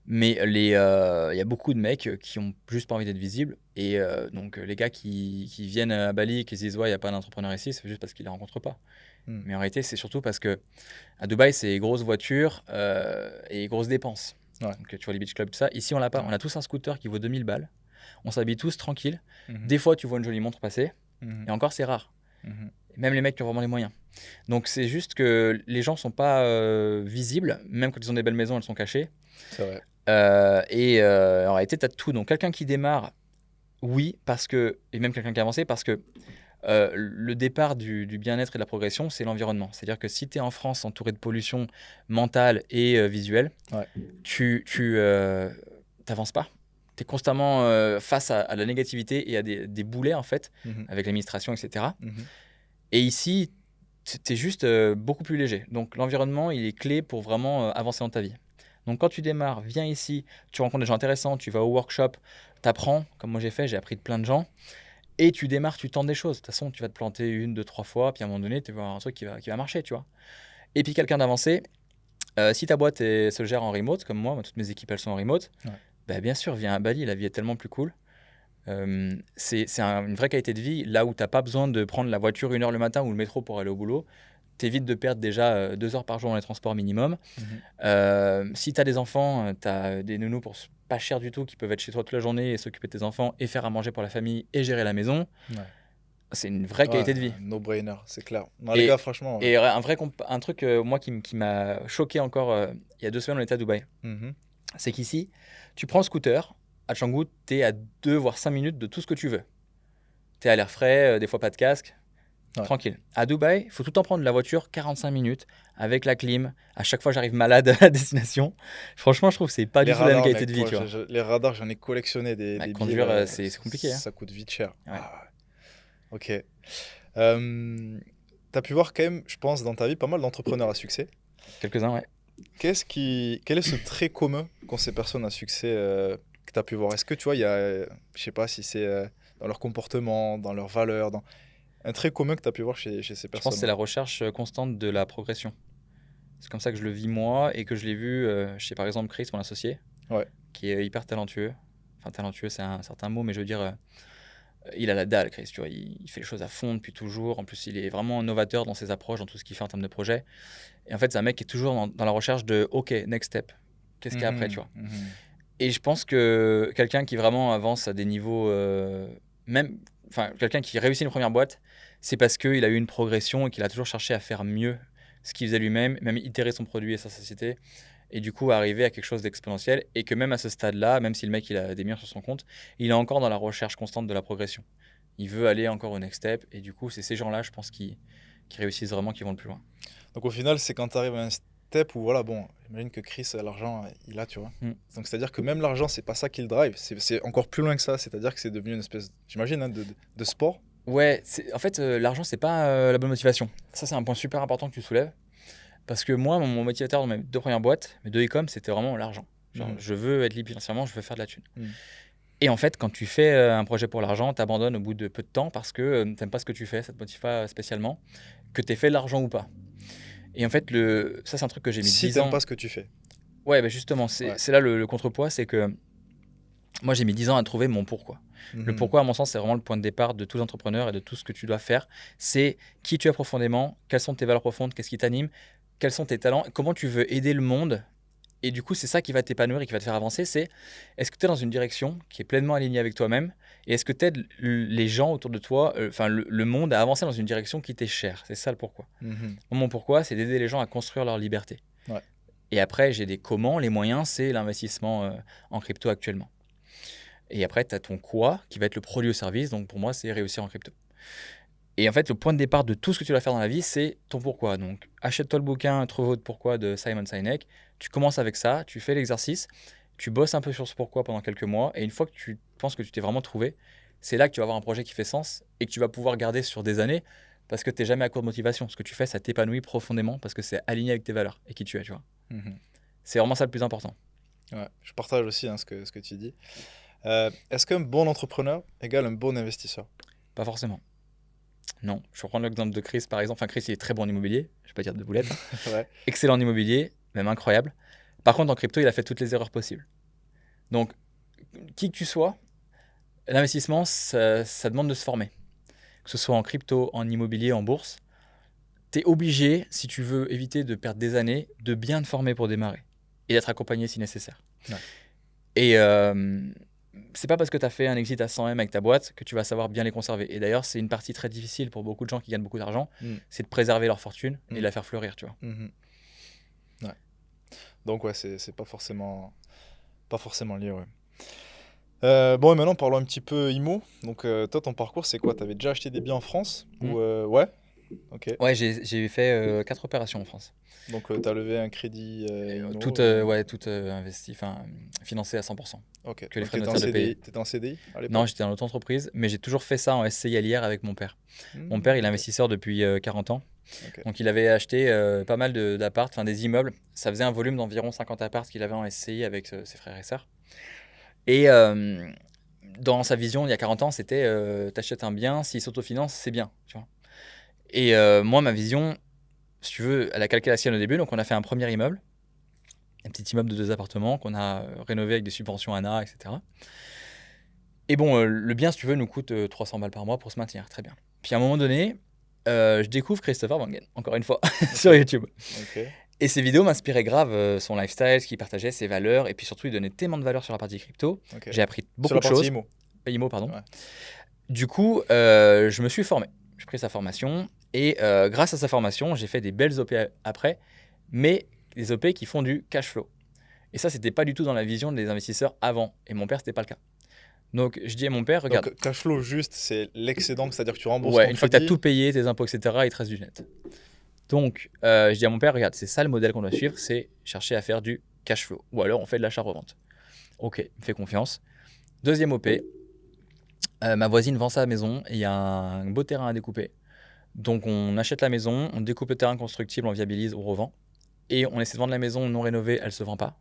Mais il y a beaucoup de mecs qui ont juste pas envie d'être visibles. Et donc, les gars qui viennent à Bali et qui se disent, ouais, il n'y a pas d'entrepreneur ici, c'est juste parce qu'ils ne les rencontrent pas. Mm. Mais en réalité, c'est surtout parce que à Dubaï, c'est grosses voitures et grosses dépenses. Ouais. Donc, tu vois, les beach clubs, tout ça. Ici, on l'a pas. Ouais. On a tous un scooter qui vaut 2000 balles. On s'habille tous tranquille. Mhm. Des fois, tu vois une jolie montre passer. Mhm. Et encore, c'est rare. Mhm. Même les mecs qui ont vraiment les moyens. Donc, c'est juste que les gens sont pas visibles. Même quand ils ont des belles maisons, elles sont cachées. C'est vrai. En réalité, tu as tout. Donc, quelqu'un qui démarre, oui, parce que, et même quelqu'un qui a avancé, parce que le départ du bien-être et de la progression, c'est l'environnement. C'est-à-dire que si tu es en France entouré de pollution mentale et visuelle, Ouais. tu n'avances pas. Tu es constamment face à la négativité et à des boulets, en fait, Mhm. avec l'administration, etc. Mhm. Et ici, tu es juste beaucoup plus léger. Donc, l'environnement, il est clé pour vraiment avancer dans ta vie. Donc, quand tu démarres, viens ici, tu rencontres des gens intéressants, tu vas au workshop, tu apprends, comme moi j'ai fait, j'ai appris de plein de gens. Et tu démarres, tu tentes des choses. De toute façon, tu vas te planter 1, 2, 3 fois, puis à un moment donné, tu vas avoir un truc qui va marcher, tu vois. Et puis quelqu'un d'avancé, si ta boîte se gère en remote, comme moi, toutes mes équipes, elles sont en remote, Ouais. bah, bien sûr, viens à Bali, la vie est tellement plus cool. C'est une vraie qualité de vie, là où tu n'as pas besoin de prendre la voiture 1 heure le matin ou le métro pour aller au boulot. T'évites de perdre déjà 2 heures par jour dans les transports minimum. Mhm. Si tu as des enfants, tu as des nounous pour pas cher du tout qui peuvent être chez toi toute la journée et s'occuper de tes enfants et faire à manger pour la famille et gérer la maison. Ouais. C'est une vraie qualité de vie. No-brainer, c'est clair. Non, les gars, franchement. Et un truc, moi, qui m'a choqué encore il y a 2 semaines, on était à Dubaï. Mhm. C'est qu'ici, tu prends le scooter, à Canggu, tu es à 2 voire 5 minutes de tout ce que tu veux. Tu es à l'air frais, des fois pas de casque, Ouais. tranquille. À Dubaï, il faut tout le temps prendre la voiture 45 minutes avec la clim. À chaque fois, j'arrive malade à la destination. Franchement, je trouve que c'est pas du tout la même qualité de vie. Mec, Tu vois. les radars, j'en ai collectionné des Conduire, billets, c'est compliqué. Hein. Ça coûte vite cher. Ouais. Ah, ouais. Ok. T'as pu voir quand même, je pense, dans ta vie, pas mal d'entrepreneurs à succès. Quelques-uns, ouais. Quel est ce trait commun qu'ont ces personnes à succès que tu as pu voir? Est-ce que tu vois, il y a, je sais pas si c'est dans leur comportement, dans leurs valeurs, dans un trait commun que tu as pu voir chez ces Je personnes? pense que c'est la recherche constante de la progression. C'est comme ça que je le vis moi et que je l'ai vu chez par exemple Chris, mon associé, Ouais. qui est hyper talentueux. Enfin, talentueux, c'est un certain mot, mais je veux dire, il a la dalle, Chris. Tu vois, il fait les choses à fond depuis toujours. En plus, il est vraiment novateur dans ses approches, dans tout ce qu'il fait en termes de projet. Et en fait, c'est un mec qui est toujours dans la recherche de OK, next step. Qu'est-ce qu'il y a après, tu vois. Mhm. Et je pense que quelqu'un qui vraiment avance à des niveaux même, enfin, quelqu'un qui réussit une première boîte, c'est parce qu'il a eu une progression et qu'il a toujours cherché à faire mieux ce qu'il faisait lui-même, même itérer son produit et sa société, et du coup arriver à quelque chose d'exponentiel, et que même à ce stade-là, même si le mec il a des millions sur son compte, il est encore dans la recherche constante de la progression. Il veut aller encore au next step, et du coup, c'est ces gens-là, je pense, qui réussissent vraiment, qui vont le plus loin. Donc au final, c'est quand tu arrives à un step où, voilà, bon, j'imagine que Chris, l'argent, il a, tu vois. Mm. Donc c'est-à-dire que même l'argent, c'est pas ça qui le drive, c'est encore plus loin que ça, c'est-à-dire que c'est devenu une espèce, j'imagine, hein, de sport. Ouais, en fait, l'argent, c'est pas la bonne motivation. Ça, c'est un point super important que tu soulèves. Parce que moi, mon motivateur dans mes 2 premières boîtes, mes 2 e-com, c'était vraiment l'argent. Genre, Mhm. je veux être libre financièrement, je veux faire de la thune. Mhm. Et en fait, quand tu fais un projet pour l'argent, tu abandonnes au bout de peu de temps parce que tu n'aimes pas ce que tu fais, ça te motive pas spécialement, que tu aies fait de l'argent ou pas. Et en fait, ça, c'est un truc que j'ai mis Si 10 t'aimes ans. pas ce que tu fais. Ouais, bah justement, Ouais. c'est là le contrepoids, c'est que moi, j'ai mis 10 ans à trouver mon pourquoi. Le Mhm. pourquoi, à mon sens, c'est vraiment le point de départ de tout entrepreneur et de tout ce que tu dois faire. C'est qui tu es profondément, quelles sont tes valeurs profondes, qu'est-ce qui t'anime, quels sont tes talents, comment tu veux aider le monde. Et du coup, c'est ça qui va t'épanouir et qui va te faire avancer. C'est est-ce que tu es dans une direction qui est pleinement alignée avec toi-même, et est-ce que tu aides les gens autour de toi, enfin le monde, à avancer dans une direction qui t'est chère. C'est ça le pourquoi. Mhm. Mon pourquoi, c'est d'aider les gens à construire leur liberté. Ouais. Et après, j'ai des comment, les moyens, c'est l'investissement en crypto actuellement. Et après, tu as ton quoi, qui va être le produit ou service. Donc pour moi, c'est réussir en crypto. Et en fait, le point de départ de tout ce que tu vas faire dans la vie, c'est ton pourquoi. Donc, achète-toi le bouquin Trouve votre pourquoi de Simon Sinek. Tu commences avec ça, tu fais l'exercice, tu bosses un peu sur ce pourquoi pendant quelques mois. Et une fois que tu penses que tu t'es vraiment trouvé, c'est là que tu vas avoir un projet qui fait sens et que tu vas pouvoir garder sur des années, parce que tu n'es jamais à court de motivation. Ce que tu fais, ça t'épanouit profondément parce que c'est aligné avec tes valeurs et qui tu es, tu vois. Mhm. C'est vraiment ça le plus important. Ouais. Je partage aussi, hein, ce que tu dis. Est-ce qu'un bon entrepreneur égale un bon investisseur? Pas forcément. Non. Je vais reprendre l'exemple de Chris, par exemple. Enfin, Chris, il est très bon en immobilier. Je vais pas dire de boulette. Ouais. Excellent en immobilier, même incroyable. Par contre, en crypto, il a fait toutes les erreurs possibles. Donc, qui que tu sois, l'investissement, ça demande de se former. Que ce soit en crypto, en immobilier, en bourse, tu es obligé, si tu veux éviter de perdre des années, de bien te former pour démarrer et d'être accompagné si nécessaire. Ouais. Et c'est pas parce que tu as fait un exit à 100M avec ta boîte que tu vas savoir bien les conserver. Et d'ailleurs, c'est une partie très difficile pour beaucoup de gens qui gagnent beaucoup d'argent, c'est de préserver leur fortune et de la faire fleurir, tu vois. Mhm. Ouais. Donc ouais, c'est pas forcément lié, ouais. Bon, et maintenant parlons un petit peu IMO. Donc toi, ton parcours, c'est quoi? T'avais déjà acheté des biens en France ou ouais? Ok. Ouais, j'ai fait 4 opérations en France. Donc t'as levé un crédit IMO. Toutes investies, enfin financées à 100%. Ok. Que les Donc frais de t'étais en notaire de payer. CDI, t'étais en CDI à l'époque? Non, j'étais dans l'auto-entreprise, mais j'ai toujours fait ça en SCI à l'IR avec mon père. Mon père, il est Ok. investisseur depuis 40 ans. Ok. Donc, il avait acheté pas mal d'appart, enfin des immeubles. Ça faisait un volume d'environ 50 apparts qu'il avait en SCI avec ses frères et sœurs. Et dans sa vision, il y a 40 ans, c'était t'achètes un bien, s'il s'autofinance, c'est bien. Tu vois. Et moi, ma vision, si tu veux, elle a calqué la sienne au début. Donc, on a fait un premier immeuble, un petit immeuble de 2 appartements qu'on a rénové avec des subventions ANA, etc. Et bon, le bien, si tu veux, nous coûte 300 balles par mois pour se maintenir. Très bien. Puis à un moment donné, je découvre Christopher Wangen, encore une fois, sur YouTube. Ok. Et ses vidéos m'inspiraient grave, son lifestyle, ce qu'il partageait, ses valeurs. Et puis surtout, il donnait tellement de valeurs sur la partie crypto. Ok. J'ai appris Sur beaucoup la de partie choses. IMO. IMO, pardon. Ouais. Du coup, je me suis formé. J'ai pris sa formation. Et grâce à sa formation, j'ai fait des belles OP après, mais des OP qui font du cash flow. Et ça, c'était pas du tout dans la vision des investisseurs avant. Et mon père, c'était pas le cas. Donc, je dis à mon père, regarde. Donc cash flow juste, c'est l'excédent, c'est-à-dire que tu rembourses Ouais, ton une fois que tu as crédit. tout payé, tes impôts, etc., il te reste du net. Donc, je dis à mon père, regarde, c'est ça le modèle qu'on doit suivre, c'est chercher à faire du cash flow. Ou alors, on fait de l'achat-revente. Ok, il me fait confiance. Deuxième OP, ma voisine vend sa maison et il y a un beau terrain à découper. Donc, on achète la maison, on découpe le terrain constructible, on viabilise, on revend. Et on essaie de vendre la maison non rénovée, elle ne se vend pas.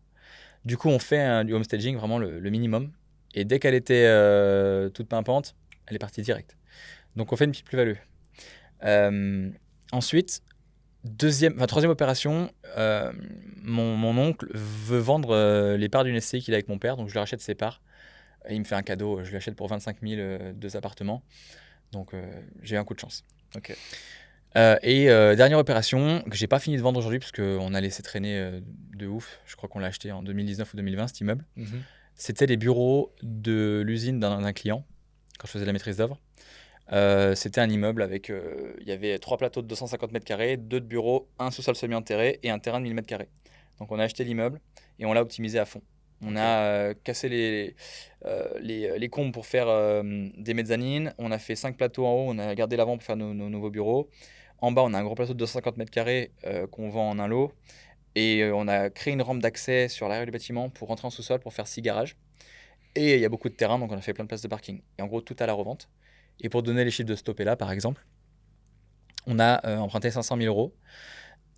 Du coup, on fait du homestaging, vraiment le minimum. Et dès qu'elle était toute pimpante, elle est partie direct. Donc, on fait une petite plus-value. Ensuite, troisième opération, mon oncle veut vendre les parts d'une SCI qu'il a avec mon père, donc je lui rachète ses parts. Et il me fait un cadeau, je lui achète pour 25 000 2 appartements. Donc j'ai eu un coup de chance. Ok. Dernière opération que j'ai pas fini de vendre aujourd'hui parce qu'on a laissé traîner de ouf. Je crois qu'on l'a acheté en 2019 ou 2020 cet immeuble. Mhm. C'était les bureaux de l'usine d'un client quand je faisais la maîtrise d'œuvre. C'était un immeuble avec, il y avait 3 plateaux de 250 mètres carrés, 2 de bureaux, un sous-sol semi-enterré et un terrain de 1000 mètres carrés. Donc on a acheté l'immeuble et on l'a optimisé à fond. On Ok. a cassé les combles pour faire des mezzanines. On a fait 5 plateaux en haut, on a gardé l'avant pour faire nos nouveaux bureaux. En bas, on a un gros plateau de 250 mètres carrés qu'on vend en un lot. Et on a créé une rampe d'accès sur l'arrière du bâtiment pour rentrer en sous-sol pour faire 6 garages. Et il y a beaucoup de terrain, donc on a fait plein de places de parking. Et en gros, tout à la revente. Et pour donner les chiffres de ce topé là, par exemple, on a emprunté 500 000 euros.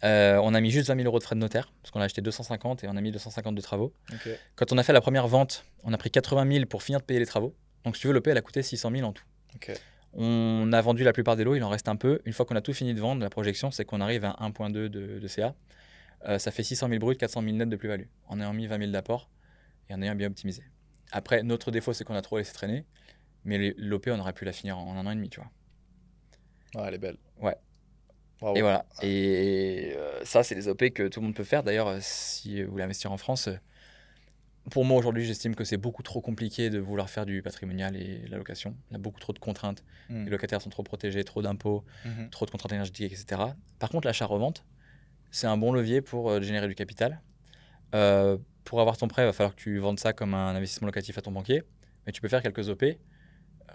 On a mis juste 20 000 euros de frais de notaire, parce qu'on a acheté 250 et on a mis 250 de travaux. Ok. Quand on a fait la première vente, on a pris 80 000 pour finir de payer les travaux. Donc si tu veux, l'OP, elle a coûté 600 000 en tout. Ok. On a vendu la plupart des lots, il en reste un peu. Une fois qu'on a tout fini de vendre, la projection, c'est qu'on arrive à 1,2 de CA. Ça fait 600 000 bruts, 400 000 net de plus-value, en ayant mis 20 000 d'apport et en ayant bien optimisé. Après, notre défaut, c'est qu'on a trop laissé traîner, mais l'OP, on aurait pu la finir en 1 an et demi, tu vois. Ah, elle est belle. Ouais. Bravo. Et voilà. Et ça, c'est des OP que tout le monde peut faire. D'ailleurs, si vous voulez investir en France, pour moi aujourd'hui, j'estime que c'est beaucoup trop compliqué de vouloir faire du patrimonial et la location. Il y a beaucoup trop de contraintes. Mm. Les locataires sont trop protégés, trop d'impôts, Mhm. trop de contraintes énergétiques, etc. Par contre, l'achat-revente, c'est un bon levier pour générer du capital. Pour avoir ton prêt, il va falloir que tu vendes ça comme un investissement locatif à ton banquier. Mais tu peux faire quelques OP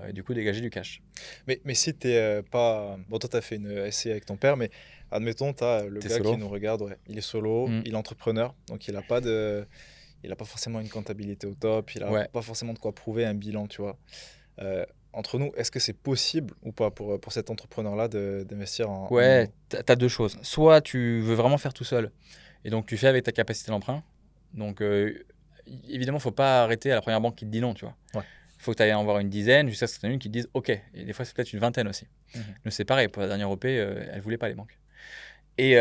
et du coup dégager du cash. Mais si t'es pas. Bon, toi, tu as fait une SCI avec ton père, mais admettons, tu as le T'es gars solo. qui nous regarde, ouais, il est solo, Mm. il est entrepreneur, donc il n'a pas de. Il a pas forcément une comptabilité au top, il n'a Ouais. pas forcément de quoi prouver un bilan, tu vois. Euh, Entre nous, est-ce que c'est possible ou pas pour cet entrepreneur-là d'investir en Ouais, immo? t'as deux choses. Soit tu veux vraiment faire tout seul et donc tu fais avec ta capacité d'emprunt. Donc évidemment, faut pas arrêter à la première banque qui te dit non, tu vois. Ouais. Faut que tu ailles en voir une dizaine jusqu'à ce que tu aies une qui te dise OK. Et des fois, c'est peut-être une vingtaine aussi. Mhm. Nous, c'est pareil. Pour la dernière OP, elle voulait pas les banques. Et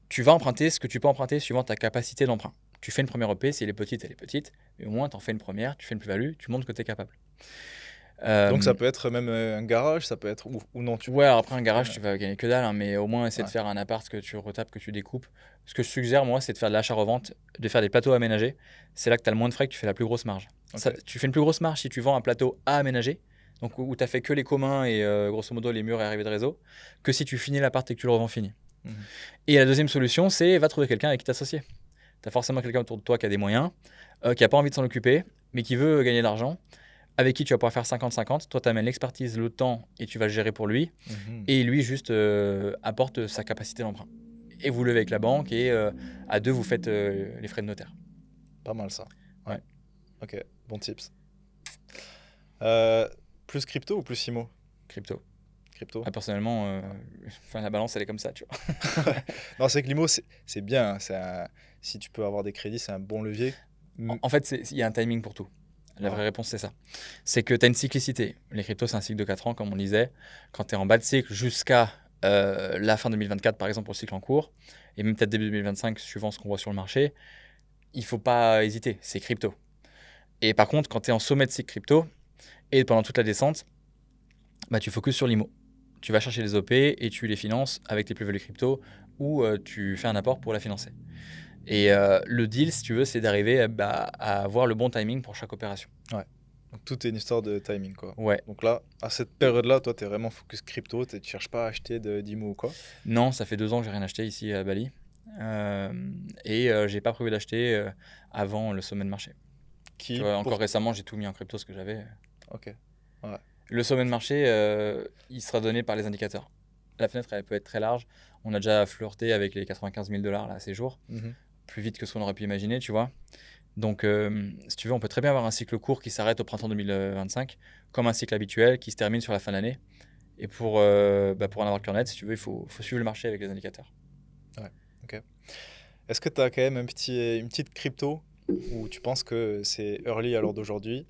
tu vas emprunter ce que tu peux emprunter suivant ta capacité d'emprunt. Tu fais une première OP, si elle est petite, elle est petite. Mais au moins, tu en fais une première, tu fais une plus-value, tu montres que tu es capable. Donc ça peut être même un garage, ça peut être ou non. Ouais, alors après un garage, Ouais. tu vas gagner que dalle, hein, mais au moins essayer de Ouais. faire un appart que tu retapes, que tu découpes. Ce que je suggère, moi, c'est de faire de l'achat-revente, de faire des plateaux aménagés. C'est là que tu as le moins de frais, que tu fais la plus grosse marge. Ok. Tu fais une plus grosse marge si tu vends un plateau à aménager, donc où tu as fait que les communs et grosso modo les murs et arrivées de réseau, que si tu finis l'appart et que tu le revends fini. Mhm. Et la deuxième solution, c'est va trouver quelqu'un avec qui t'associer. Tu as forcément quelqu'un autour de toi qui a des moyens, qui n'a pas envie de s'en occuper, mais qui veut gagner de l'argent, avec qui tu vas pouvoir faire 50-50. Toi, tu amènes l'expertise, le temps et tu vas le gérer pour lui. Mhm. Et lui, juste apporte sa capacité d'emprunt. Et vous levez avec la banque et à deux, vous faites les frais de notaire. Pas mal ça. Ouais. Ok, bon tips. Plus crypto ou plus IMO? Crypto. Crypto. Personnellement, la balance, elle est comme ça, tu vois. Non, c'est que l'IMO, c'est bien, hein. Si tu peux avoir des crédits, c'est un bon levier. En fait, il y a un timing pour tout. La vraie réponse, c'est ça. C'est que tu as une cyclicité. Les cryptos, c'est un cycle de 4 ans, comme on disait. Quand tu es en bas de cycle jusqu'à la fin 2024, par exemple, pour le cycle en cours, et même peut-être début 2025, suivant ce qu'on voit sur le marché, il ne faut pas hésiter. C'est crypto. Et par contre, quand tu es en sommet de cycle crypto, et pendant toute la descente, bah, tu focuses sur l'IMO. Tu vas chercher les OP et tu les finances avec tes plus-values crypto ou tu fais un apport pour la financer. Et le deal, si tu veux, c'est d'arriver à avoir le bon timing pour chaque opération. Ouais. Donc tout est une histoire de timing, quoi. Ouais. Donc là, à cette période-là, toi, tu es vraiment focus crypto, tu cherches pas à acheter d'IMO ou quoi? Non, ça fait 2 ans que j'ai rien acheté ici à Bali. Et j'ai pas prévu d'acheter avant le sommet de marché. Tu vois, encore récemment, j'ai tout mis en crypto ce que j'avais. Ok. Ouais. Le sommet de marché, il sera donné par les indicateurs. La fenêtre, elle peut être très large. On a déjà flirté avec les 95 000 $ là, à ces jours. Mhm. Plus vite que ce qu'on aurait pu imaginer, tu vois. Donc, si tu veux, on peut très bien avoir un cycle court qui s'arrête au printemps 2025, comme un cycle habituel qui se termine sur la fin de l'année. Et pour en avoir le cœur net, si tu veux, il faut suivre le marché avec les indicateurs. Ouais, ok. Est-ce que tu as quand même une petite crypto où tu penses que c'est early à l'heure d'aujourd'hui?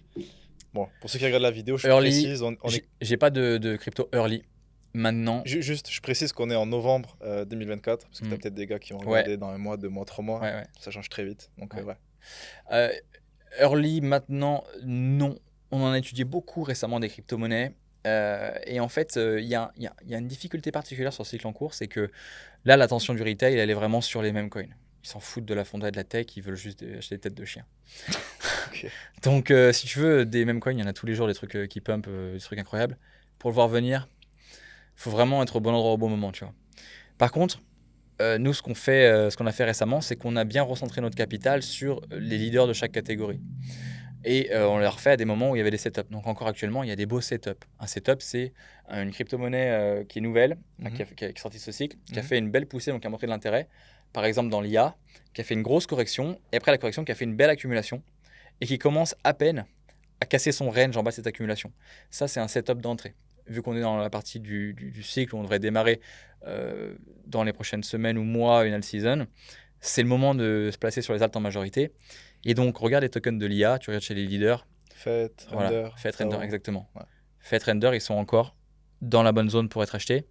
Bon, pour ceux qui regardent la vidéo, je Early, précise, on est... j'ai pas de crypto early. Maintenant, Juste, je précise qu'on est en novembre 2024, parce que tu as peut-être des gars qui vont regarder dans un mois, 2 mois, 3 mois. ouais. Ça change très vite. Donc, Ouais. ouais. Early, maintenant, non. On en a étudié beaucoup récemment des crypto-monnaies. Et en fait, il y a une difficulté particulière sur ce cycle en cours, c'est que là, l'attention du retail, elle est vraiment sur les mêmes coins. Ils s'en foutent de la fonda et de la tech, ils veulent juste acheter des têtes de chien. Ok. Ok. Donc, si tu veux, des meme coins, il y en a tous les jours, des trucs qui pump, des trucs incroyables. Pour le voir venir, faut vraiment être au bon endroit au bon moment, tu vois. Par contre, nous, ce qu'on a fait récemment, c'est qu'on a bien recentré notre capital sur les leaders de chaque catégorie. Et on l'a refait à des moments où il y avait des setups. Donc encore actuellement, il y a des beaux setups. Un setup, c'est une crypto-monnaie qui est nouvelle, qui est sortie de ce cycle, qui a fait une belle poussée, donc qui a montré de l'intérêt. Par exemple, dans l'IA, qui a fait une grosse correction, et après la correction, qui a fait une belle accumulation, et qui commence à peine à casser son range en bas de cette accumulation. Ça, c'est un setup d'entrée. Vu qu'on est dans la partie du cycle où on devrait démarrer dans les prochaines semaines ou mois une alt season, c'est le moment de se placer sur les alts en majorité. Et donc, regarde les tokens de l'IA, tu regardes chez les leaders. Fed, Voilà, Render. Fed, Render, exactement. Ouais. Fed, Render, ils sont encore dans la bonne zone pour être achetés.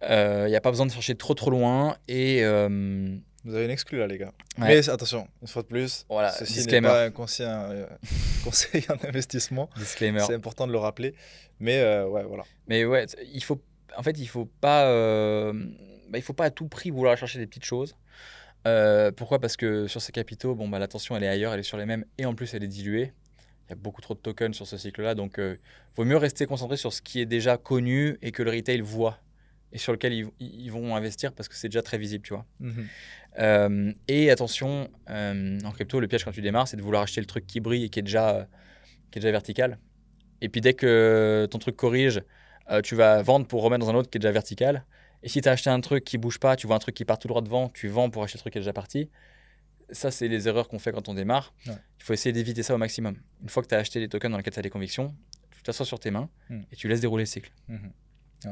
Il n'y a pas besoin de chercher trop loin. Et vous avez une exclue là, les gars. Ouais. Mais attention, une fois de plus, voilà, ceci n'est pas un conseil en investissement. Disclaimer. C'est important de le rappeler. Mais ouais, voilà. Mais ouais, il faut pas à tout prix vouloir chercher des petites choses. Pourquoi ? Parce que sur ces capitaux, bon, l'attention elle est ailleurs, elle est sur les mêmes, et en plus elle est diluée. Il y a beaucoup trop de tokens sur ce cycle-là, donc vaut mieux rester concentré sur ce qui est déjà connu et que le retail voit, et sur lequel ils vont investir parce que c'est déjà très visible, tu vois. Et attention, en crypto, le piège quand tu démarres, c'est de vouloir acheter le truc qui brille et qui est déjà vertical. Et puis dès que ton truc corrige, tu vas vendre pour remettre dans un autre qui est déjà vertical. Et si tu as acheté un truc qui bouge pas, tu vois un truc qui part tout droit devant, tu vends pour acheter le truc qui est déjà parti. Ça, c'est les erreurs qu'on fait quand on démarre. Ouais. Il faut essayer d'éviter ça au maximum. Une fois que tu as acheté les tokens dans lesquels tu as des convictions, tu t'assois sur tes mains et tu laisses dérouler le cycle. Ouais.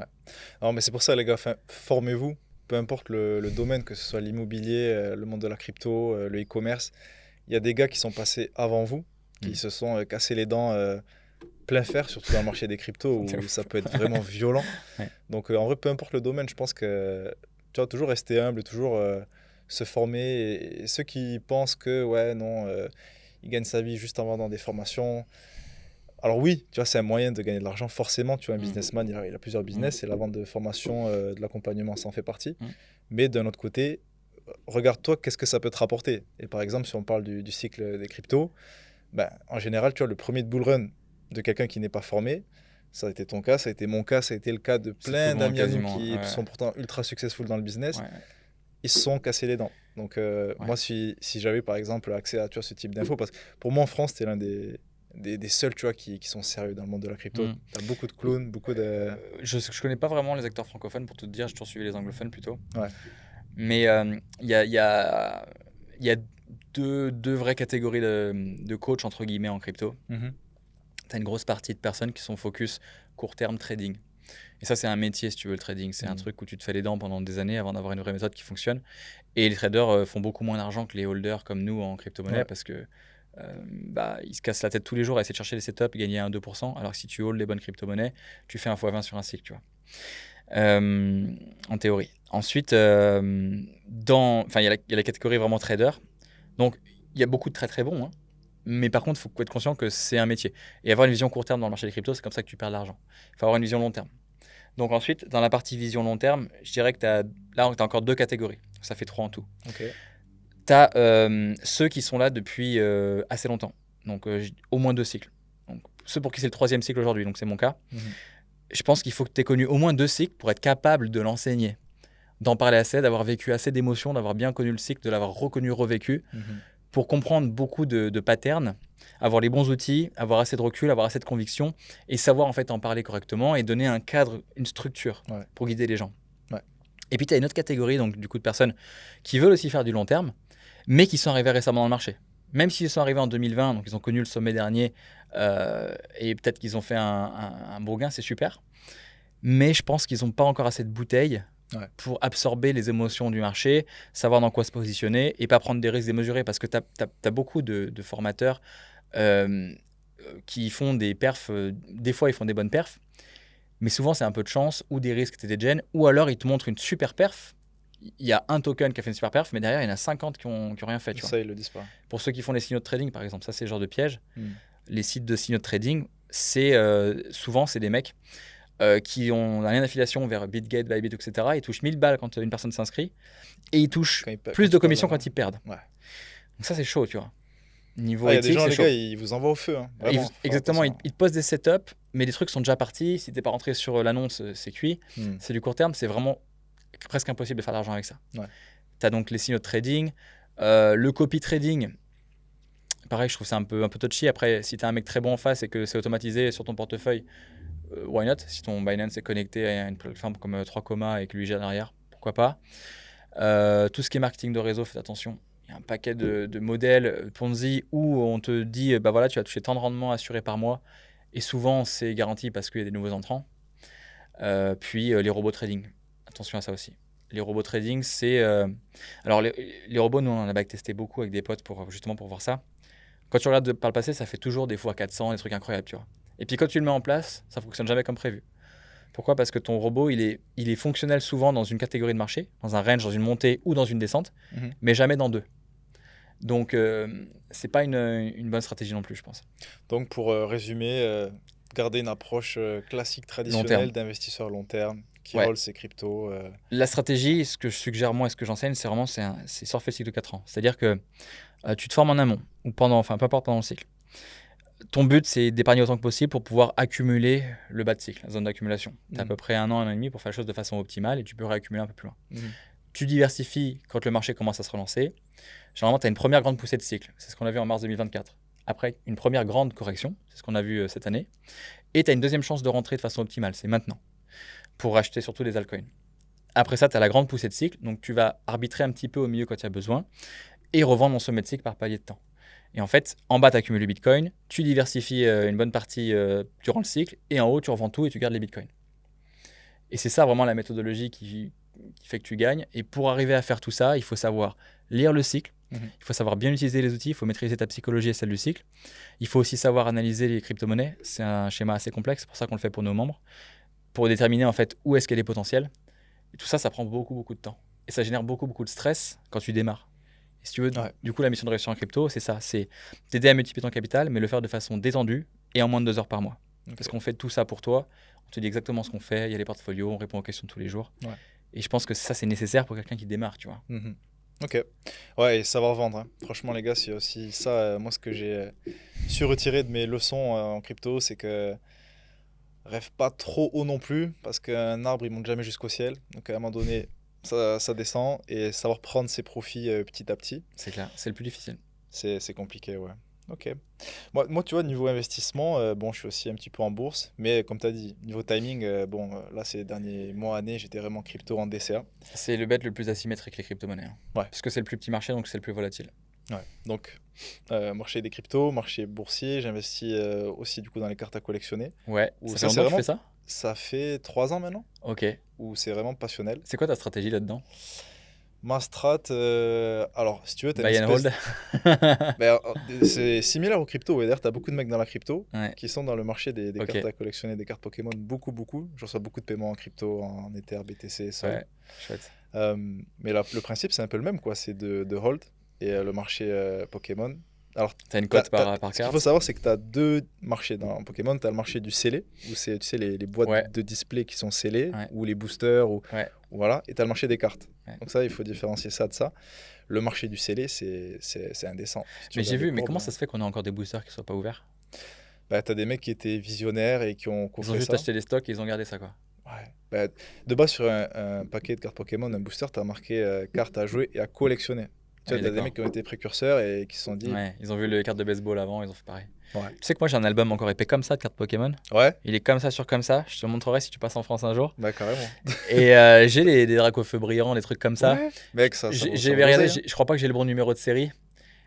Non, mais c'est pour ça, les gars, formez-vous. Peu importe le domaine, que ce soit l'immobilier, le monde de la crypto, le e-commerce. Il y a des gars qui sont passés avant vous, qui se sont cassés les dents plein fer, surtout dans le marché des cryptos, où ça peut être vraiment violent. Ouais. Donc, en vrai, peu importe le domaine, je pense que tu vas toujours rester humble, toujours se former. Et ceux qui pensent que, ouais, non, ils gagnent sa vie juste en vendant des formations. Alors oui, tu vois, c'est un moyen de gagner de l'argent, forcément. Tu vois, un businessman, il a plusieurs business, et la vente de formation, de l'accompagnement, ça en fait partie. Mais d'un autre côté, regarde-toi, qu'est-ce que ça peut te rapporter. Et par exemple, si on parle du cycle des cryptos, en général, tu vois, le premier bull run de quelqu'un qui n'est pas formé, ça a été ton cas, ça a été mon cas, ça a été le cas de plein d'amis à nous qui sont pourtant ultra successful dans le business. Ils se sont cassés les dents. Donc moi, si j'avais par exemple accès à, tu vois, ce type d'infos, parce que pour moi en France, c'était l'un des seuls, tu vois, qui sont sérieux dans le monde de la crypto. T'as beaucoup de clowns, beaucoup de... Je connais pas vraiment les acteurs francophones, pour tout te dire. J'ai toujours suivi les anglophones plutôt. Ouais. Mais il y a deux vraies catégories de coach, entre guillemets, en crypto. Tu as une grosse partie de personnes qui sont focus court terme trading. Et ça, c'est un métier, si tu veux, le trading. C'est un truc où tu te fais les dents pendant des années avant d'avoir une vraie méthode qui fonctionne. Et les traders font beaucoup moins d'argent que les holders comme nous en crypto-monnaie, parce que ils se cassent la tête tous les jours à essayer de chercher les setups, gagner 1-2%. Alors que si tu holds les bonnes crypto-monnaies, tu fais 1x20 sur un cycle, tu vois. En théorie. Ensuite, il y a la catégorie vraiment trader. Donc, il y a beaucoup de très très bons, hein. Mais par contre, il faut être conscient que c'est un métier. Et avoir une vision court terme dans le marché des cryptos, c'est comme ça que tu perds de l'argent. Il faut avoir une vision long terme. Donc ensuite, dans la partie vision long terme, je dirais que tu as encore 2 catégories. Ça fait 3 en tout. Okay. Tu as ceux qui sont là depuis assez longtemps. Donc au moins 2 cycles. Donc, ceux pour qui c'est le 3e cycle aujourd'hui, donc c'est mon cas. Je pense qu'il faut que tu aies connu au moins 2 cycles pour être capable de l'enseigner, d'en parler assez, d'avoir vécu assez d'émotions, d'avoir bien connu le cycle, de l'avoir reconnu, revécu, pour comprendre beaucoup de patterns, avoir les bons outils, avoir assez de recul, avoir assez de conviction, et savoir en fait en parler correctement et donner un cadre, une structure pour guider les gens. Et puis tu as une autre catégorie donc, du coup, de personnes qui veulent aussi faire du long terme, mais qui sont arrivées récemment dans le marché. Même s'ils sont arrivés en 2020, donc ils ont connu le sommet dernier, et peut-être qu'ils ont fait un beau gain, c'est super. Mais je pense qu'ils n'ont pas encore assez de bouteilles pour absorber les émotions du marché, savoir dans quoi se positionner et pas prendre des risques démesurés. Parce que tu as beaucoup de formateurs qui font des perfs. Des fois, ils font des bonnes perfs, mais souvent, c'est un peu de chance ou des risques TDGen, ou alors ils te montrent une super perf. Il y a un token qui a fait une super perf, mais derrière, il y en a 50 qui ont rien fait. Tu vois. Ça, ils le disent pas. Pour ceux qui font les signaux de trading, par exemple, ça, c'est le genre de piège. Les sites de signaux de trading, souvent, c'est des mecs qui ont un lien d'affiliation vers BitGate, Bybit, etc. Ils touchent 1000 balles quand une personne s'inscrit et ils touchent plus de commissions quand ils perdent. Donc ça, c'est chaud, tu vois. Niveau Il y a des éthique, gens, c'est les chaud. gars, ils vous envoient au feu. Hein. Vraiment, faut faire Exactement, attention. ils te posent des setups, mais les trucs sont déjà partis. Si t'es pas rentré sur l'annonce, c'est cuit. C'est du court terme, c'est vraiment presque impossible de faire de l'argent avec ça. Ouais. Tu as donc les signaux de trading, le copy trading. Pareil, je trouve ça un peu touchy. Après, si tu as un mec très bon en face et que c'est automatisé sur ton portefeuille, why not? Si ton Binance est connecté à une plateforme comme 3Coma et que lui gère derrière, pourquoi pas? Tout ce qui est marketing de réseau, faites attention. Il y a un paquet de modèles Ponzi où on te dit, bah voilà, tu vas toucher tant de rendements assurés par mois. Et souvent, c'est garanti parce qu'il y a des nouveaux entrants. Puis les robots trading. Attention à ça aussi. Les robots trading, c'est... Alors, les robots, nous, on en a testé beaucoup avec des potes justement pour voir ça. Quand tu regardes par le passé, ça fait toujours des fois 400, des trucs incroyables, tu vois. Et puis quand tu le mets en place, ça fonctionne jamais comme prévu. Pourquoi? Parce que ton robot, il est fonctionnel souvent dans une catégorie de marché, dans un range, dans une montée ou dans une descente, mais jamais dans deux. Donc, c'est pas une bonne stratégie non plus, je pense. Donc, pour résumer, garder une approche classique, traditionnelle d'investisseur long terme qui roll ses cryptos. La stratégie, ce que je suggère moi et ce que j'enseigne, c'est vraiment c'est surfer le cycle de 4 ans. C'est-à-dire que tu te formes en amont ou peu importe pendant le cycle. Ton but, c'est d'épargner autant que possible pour pouvoir accumuler le bas de cycle, la zone d'accumulation. Tu as à peu près 1 an et demi pour faire les choses de façon optimale et tu peux réaccumuler un peu plus loin. Tu diversifies quand le marché commence à se relancer. Généralement, tu as une première grande poussée de cycle. C'est ce qu'on a vu en mars 2024. Après, une première grande correction, c'est ce qu'on a vu cette année. Et tu as une deuxième chance de rentrer de façon optimale, c'est maintenant, pour acheter surtout des altcoins. Après ça, tu as la grande poussée de cycle. Donc, tu vas arbitrer un petit peu au milieu quand tu as besoin et revendre en sommet de cycle par palier de temps. Et en fait, en bas, tu accumules le Bitcoin, tu diversifies une bonne partie durant le cycle, et en haut, tu revends tout et tu gardes les Bitcoins. Et c'est ça vraiment la méthodologie qui fait que tu gagnes. Et pour arriver à faire tout ça, il faut savoir lire le cycle, il faut savoir bien utiliser les outils, il faut maîtriser ta psychologie et celle du cycle. Il faut aussi savoir analyser les crypto-monnaies. C'est un schéma assez complexe, c'est pour ça qu'on le fait pour nos membres, pour déterminer en fait où est-ce qu'elle est potentielle. Et tout ça, ça prend beaucoup de temps. Et ça génère beaucoup de stress quand tu démarres. Et si tu veux, du coup, la mission de réussir en crypto, c'est ça, c'est t'aider à multiplier ton capital, mais le faire de façon détendue et en moins de 2 heures par mois. Parce qu'on fait tout ça pour toi, on te dit exactement ce qu'on fait, il y a les portfolios, on répond aux questions tous les jours. Et je pense que ça, c'est nécessaire pour quelqu'un qui démarre, tu vois. Ok. Ouais, et savoir vendre. Hein. Franchement, les gars, c'est aussi ça. Moi, ce que j'ai su retirer de mes leçons en crypto, c'est que rêve pas trop haut non plus, parce qu'un arbre, il monte jamais jusqu'au ciel. Donc, à un moment donné, ça descend, et savoir prendre ses profits petit à petit. C'est clair, c'est le plus difficile. C'est compliqué, ouais. Ok. Moi, tu vois, niveau investissement, bon, je suis aussi un petit peu en bourse, mais comme tu as dit, niveau timing, là, ces derniers mois, années, j'étais vraiment crypto en DCA. C'est le bet le plus asymétrique, les crypto-monnaies. Hein. Ouais. Parce que c'est le plus petit marché, donc c'est le plus volatile. Ouais. Donc, marché des cryptos, marché boursier, j'investis aussi du coup dans les cartes à collectionner. Ouais, ça fait longtemps que tu fais ça? Ça fait 3 ans maintenant. Ok. Où c'est vraiment passionnel. C'est quoi ta stratégie là-dedans? Ma strat, alors si tu veux, Buy and hold. C'est similaire au crypto. D'ailleurs, tu as beaucoup de mecs dans la crypto qui sont dans le marché des cartes à collectionner, des cartes Pokémon, beaucoup. Je reçois beaucoup de paiements en crypto, en Ether, BTC, ça. Ouais, chouette. Mais le principe, c'est un peu le même, quoi. C'est de hold. Et le marché Pokémon. Alors, tu as une cote par carte. Ce qu'il faut savoir, c'est que tu as 2 marchés dans Pokémon. Tu as le marché du scellé, où c'est, tu sais, les boîtes de display qui sont scellées, ou les boosters, ou voilà. Et tu as le marché des cartes. Donc ça, il faut différencier ça de ça. Le marché du scellé, c'est indécent. Mais j'ai vu, mais comment ça se fait qu'on a encore des boosters qui ne soient pas ouverts? Bah, tu as des mecs qui étaient visionnaires et qui ont ils ont juste acheté les stocks et ils ont gardé ça, quoi. Ouais. Bah, de base, sur un paquet de cartes Pokémon, un booster, tu as marqué cartes à jouer et à collectionner. Tu as des mecs qui ont été précurseurs et qui se sont dit... Ouais, ils ont vu les cartes de baseball avant, ils ont fait pareil. Ouais. Tu sais que moi j'ai un album encore épais comme ça de cartes Pokémon. Ouais. Il est comme ça sur comme ça. Je te montrerai si tu passes en France un jour. Bah carrément. Et j'ai des dracos feu brillants, des trucs comme ça. Ouais. Mec, ça j'ai regardé, je crois pas que j'ai le bon numéro de série,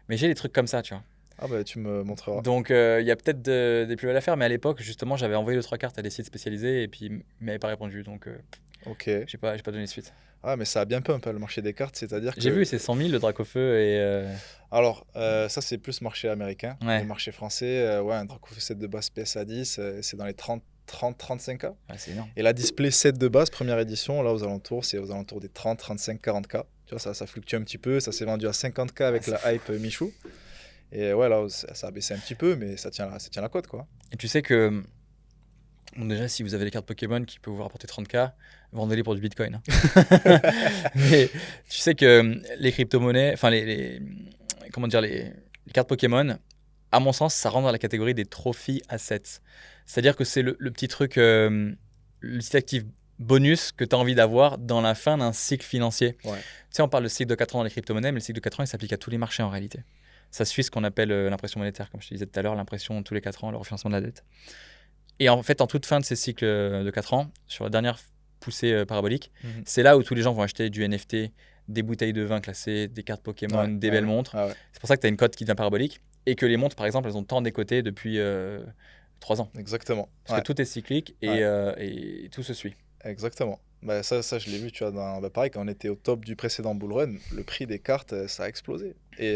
mais j'ai des trucs comme ça, tu vois. Ah bah tu me montreras. Donc il y a peut-être des plus belles à faire, mais à l'époque justement j'avais envoyé 2-3 cartes à des sites spécialisés et puis ils m'avaient pas répondu, donc ok. J'ai pas donné suite. Ah mais ça a bien pump le marché des cartes, c'est-à-dire que... J'ai vu, c'est 100 000 le Dracofeu et... Alors, ça c'est plus marché américain. Ouais. Le marché français, un Dracofeu 7 de base PSA 10, c'est dans les 30-35K. Ouais, c'est énorme. Et la Display 7 de base, première édition, là c'est aux alentours des 30, 35, 40K. Tu vois, ça fluctue un petit peu, ça s'est vendu à 50K avec la hype Michou. Et ouais, là, ça a baissé un petit peu, mais ça tient la cote, quoi. Et tu sais que... Bon, déjà, si vous avez les cartes Pokémon qui peuvent vous rapporter 30K, vendez-les pour du Bitcoin. Mais tu sais que les crypto-monnaies, enfin comment dire, Les cartes Pokémon, à mon sens, ça rentre dans la catégorie des trophy assets. C'est-à-dire que c'est le petit truc, le petit actif bonus que tu as envie d'avoir dans la fin d'un cycle financier. Ouais. Tu sais, on parle de cycle de 4 ans dans les crypto-monnaies, mais le cycle de 4 ans, il s'applique à tous les marchés en réalité. Ça suit ce qu'on appelle l'impression monétaire, comme je te disais tout à l'heure, l'impression tous les 4 ans, le refinancement de la dette. Et en fait, en toute fin de ces cycles de 4 ans, sur la dernière poussée parabolique, c'est là où tous les gens vont acheter du NFT, des bouteilles de vin classées, des cartes Pokémon, des belles montres. Ah ouais. C'est pour ça que tu as une cote qui devient parabolique et que les montres, par exemple, elles ont tant décoté depuis 3 ans. Exactement. Parce que tout est cyclique et tout se suit. Exactement. Bah, ça, je l'ai vu, tu vois, pareil, quand on était au top du précédent bull run, le prix des cartes, ça a explosé. Et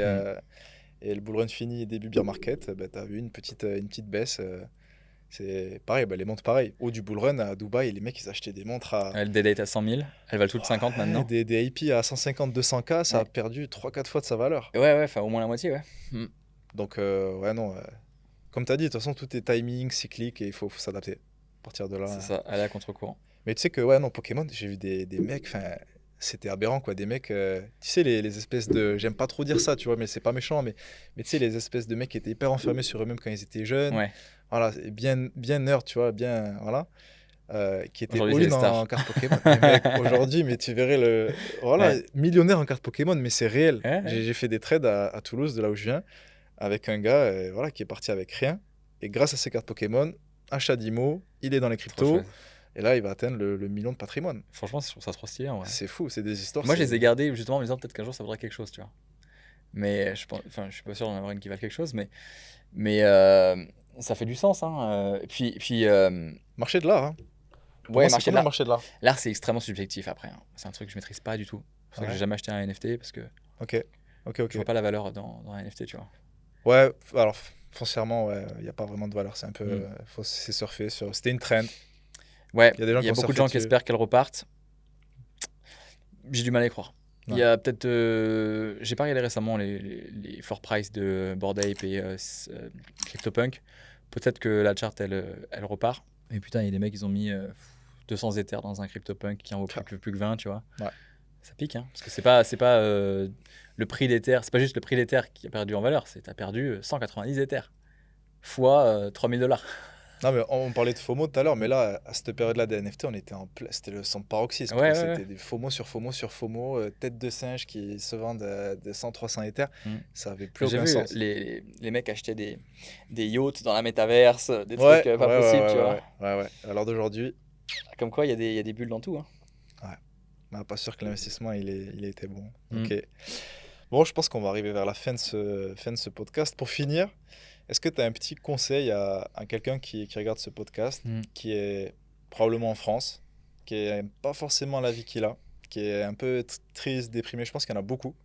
le bull run fini début bear market, bah, tu as vu une petite baisse. C'est pareil, bah, les montres pareil. Au du bull run à Dubaï, les mecs, ils achetaient des montres à... Elles date à 100 000, elles valent toutes 50 maintenant. Des IP à 150-200K, ça a perdu 3-4 fois de sa valeur. Ouais, enfin au moins la moitié, ouais. Donc, ouais, non. Comme tu as dit, de toute façon, tout est timing, cyclique, et il faut s'adapter. À partir de là. C'est ça, aller à contre-courant. Mais tu sais que, ouais, non, Pokémon, j'ai vu des mecs, c'était aberrant, quoi. Des mecs, tu sais, les espèces de. J'aime pas trop dire ça, tu vois, mais c'est pas méchant, mais tu sais, les espèces de mecs qui étaient hyper enfermés sur eux-mêmes quand ils étaient jeunes. Ouais. Voilà, bien nerd, tu vois, bien. Voilà. Qui étaient Aujourd'hui, all-in en cartes Pokémon. Les mecs, aujourd'hui, mais tu verrais le. Voilà, millionnaire en cartes Pokémon, mais c'est réel. J'ai fait des trades à Toulouse, de là où je viens, avec un gars voilà, qui est parti avec rien. Et grâce à ses cartes Pokémon, achat d'IMO, il est dans les cryptos. Et là, il va atteindre le million de patrimoine. Franchement, je trouve ça trop stylé. Ouais. C'est fou, c'est des histoires. Moi, je les ai gardés justement en me disant peut-être qu'un jour ça vaudra quelque chose, tu vois. Mais je suis pas sûr d'en avoir une qui valent quelque chose, mais ça fait du sens. Hein. Puis marché de l'art. Hein. Ouais, marché de l'art. L'art, c'est extrêmement subjectif après. Hein. C'est un truc que je maîtrise pas du tout. C'est pour ça que j'ai jamais acheté un NFT parce que je vois pas la valeur dans un NFT, tu vois. Ouais, alors foncièrement, il n'y a pas vraiment de valeur. C'est un peu. C'est surfer sur. C'était une trend. Ouais, il y a beaucoup de gens qui espèrent qu'elle reparte. J'ai du mal à y croire. Il y a peut-être. J'ai pas regardé récemment les floor price de Bored Ape et CryptoPunk. Peut-être que la chart, elle repart. Mais putain, il y a des mecs, ils ont mis 200 Ethers dans un CryptoPunk qui en vaut plus que 20, tu vois. Ouais. Ça pique, hein. Parce que c'est pas le prix d'Ether. C'est pas juste le prix d'Ether qui a perdu en valeur. C'est t'as perdu 190 Ethers fois $3000. Non, mais on parlait de FOMO tout à l'heure, mais là, à cette période-là des NFT, on était c'était son paroxysme. C'était des FOMO sur FOMO sur FOMO, têtes de singe qui se vendent de 100-300 Ethers. Ça avait plus aucun sens. Les mecs achetaient des yachts dans la métaverse, des trucs pas possibles, tu vois. Ouais. Alors d'aujourd'hui. Comme quoi, il y a des bulles dans tout. Hein. Ouais. Pas sûr que l'investissement, il a été bon. Ok. Bon, je pense qu'on va arriver vers la fin de ce podcast. Pour finir, est-ce que tu as un petit conseil à quelqu'un qui regarde ce podcast, qui est probablement en France, qui n'aime pas forcément la vie qu'il a, qui est un peu triste, déprimé? Je pense qu'il y en a beaucoup.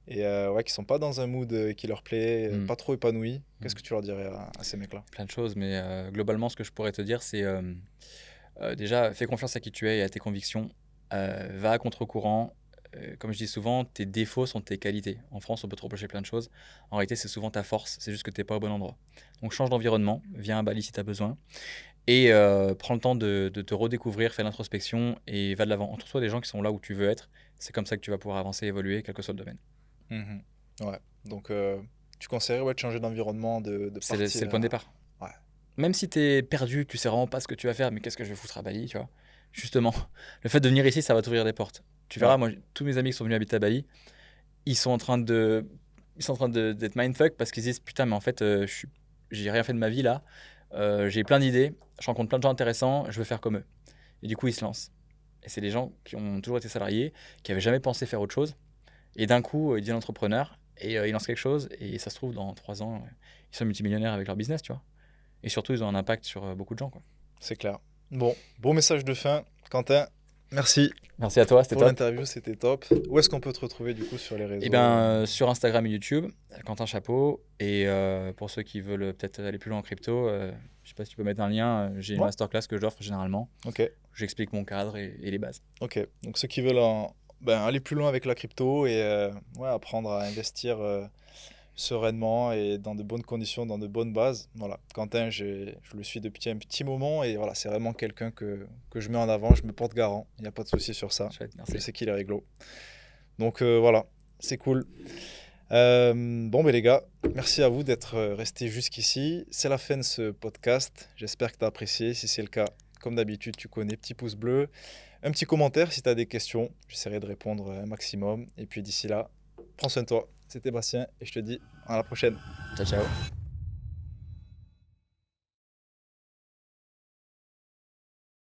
Et qui ne sont pas dans un mood qui leur plaît, pas trop épanouis. Qu'est-ce que tu leur dirais à ces mecs-là? Plein de choses, mais globalement, ce que je pourrais te dire, c'est déjà, fais confiance à qui tu es et à tes convictions. Va à contre-courant. Comme je dis souvent, tes défauts sont tes qualités. En France, on peut te reprocher plein de choses. En réalité, c'est souvent ta force. C'est juste que tu n'es pas au bon endroit. Donc, change d'environnement. Viens à Bali si tu as besoin. Et prends le temps de te redécouvrir, fais l'introspection et va de l'avant. Entoure-toi des gens qui sont là où tu veux être. C'est comme ça que tu vas pouvoir avancer, évoluer, quel que soit le domaine. Ouais. Donc, tu conseillerais de changer d'environnement, de partir. C'est le point de départ. Ouais. Même si tu es perdu, tu sais vraiment pas ce que tu vas faire, mais qu'est-ce que je vais foutre à Bali, tu vois. Justement, le fait de venir ici, ça va t'ouvrir des portes. Tu verras, moi, tous mes amis qui sont venus habiter à Bali, ils sont en train d'être mindfuck parce qu'ils disent putain, mais en fait, j'ai rien fait de ma vie là. J'ai plein d'idées, je rencontre plein de gens intéressants, je veux faire comme eux. Et du coup, ils se lancent. Et c'est des gens qui ont toujours été salariés, qui n'avaient jamais pensé faire autre chose. Et d'un coup, ils deviennent entrepreneurs et ils lancent quelque chose. Et ça se trouve, dans 3 ans, ils sont multimillionnaires avec leur business, tu vois. Et surtout, ils ont un impact sur beaucoup de gens, quoi. C'est clair. Bon message de fin. Quentin, merci. Merci à toi, c'était top. Pour l'interview, c'était top. Où est-ce qu'on peut te retrouver du coup sur les réseaux? Sur Instagram et YouTube, Quentin Chapeau. Et pour ceux qui veulent peut-être aller plus loin en crypto, je sais pas si tu peux mettre un lien, j'ai une masterclass que j'offre généralement. Ok. J'explique mon cadre et les bases. Ok, donc ceux qui veulent aller plus loin avec la crypto et apprendre à investir sereinement et dans de bonnes conditions, dans de bonnes bases. Voilà, Quentin, je le suis depuis un petit moment et voilà, c'est vraiment quelqu'un que je mets en avant, je me porte garant, il n'y a pas de souci sur ça. Chouette, merci. Je sais qu'il est réglo. Donc voilà, c'est cool. Bon, ben les gars, merci à vous d'être restés jusqu'ici. C'est la fin de ce podcast. J'espère que tu as apprécié. Si c'est le cas, comme d'habitude, tu connais, petit pouce bleu, un petit commentaire si tu as des questions. J'essaierai de répondre un maximum. Et puis d'ici là, prends soin de toi. C'était Bastien et je te dis à la prochaine. Ciao, ciao.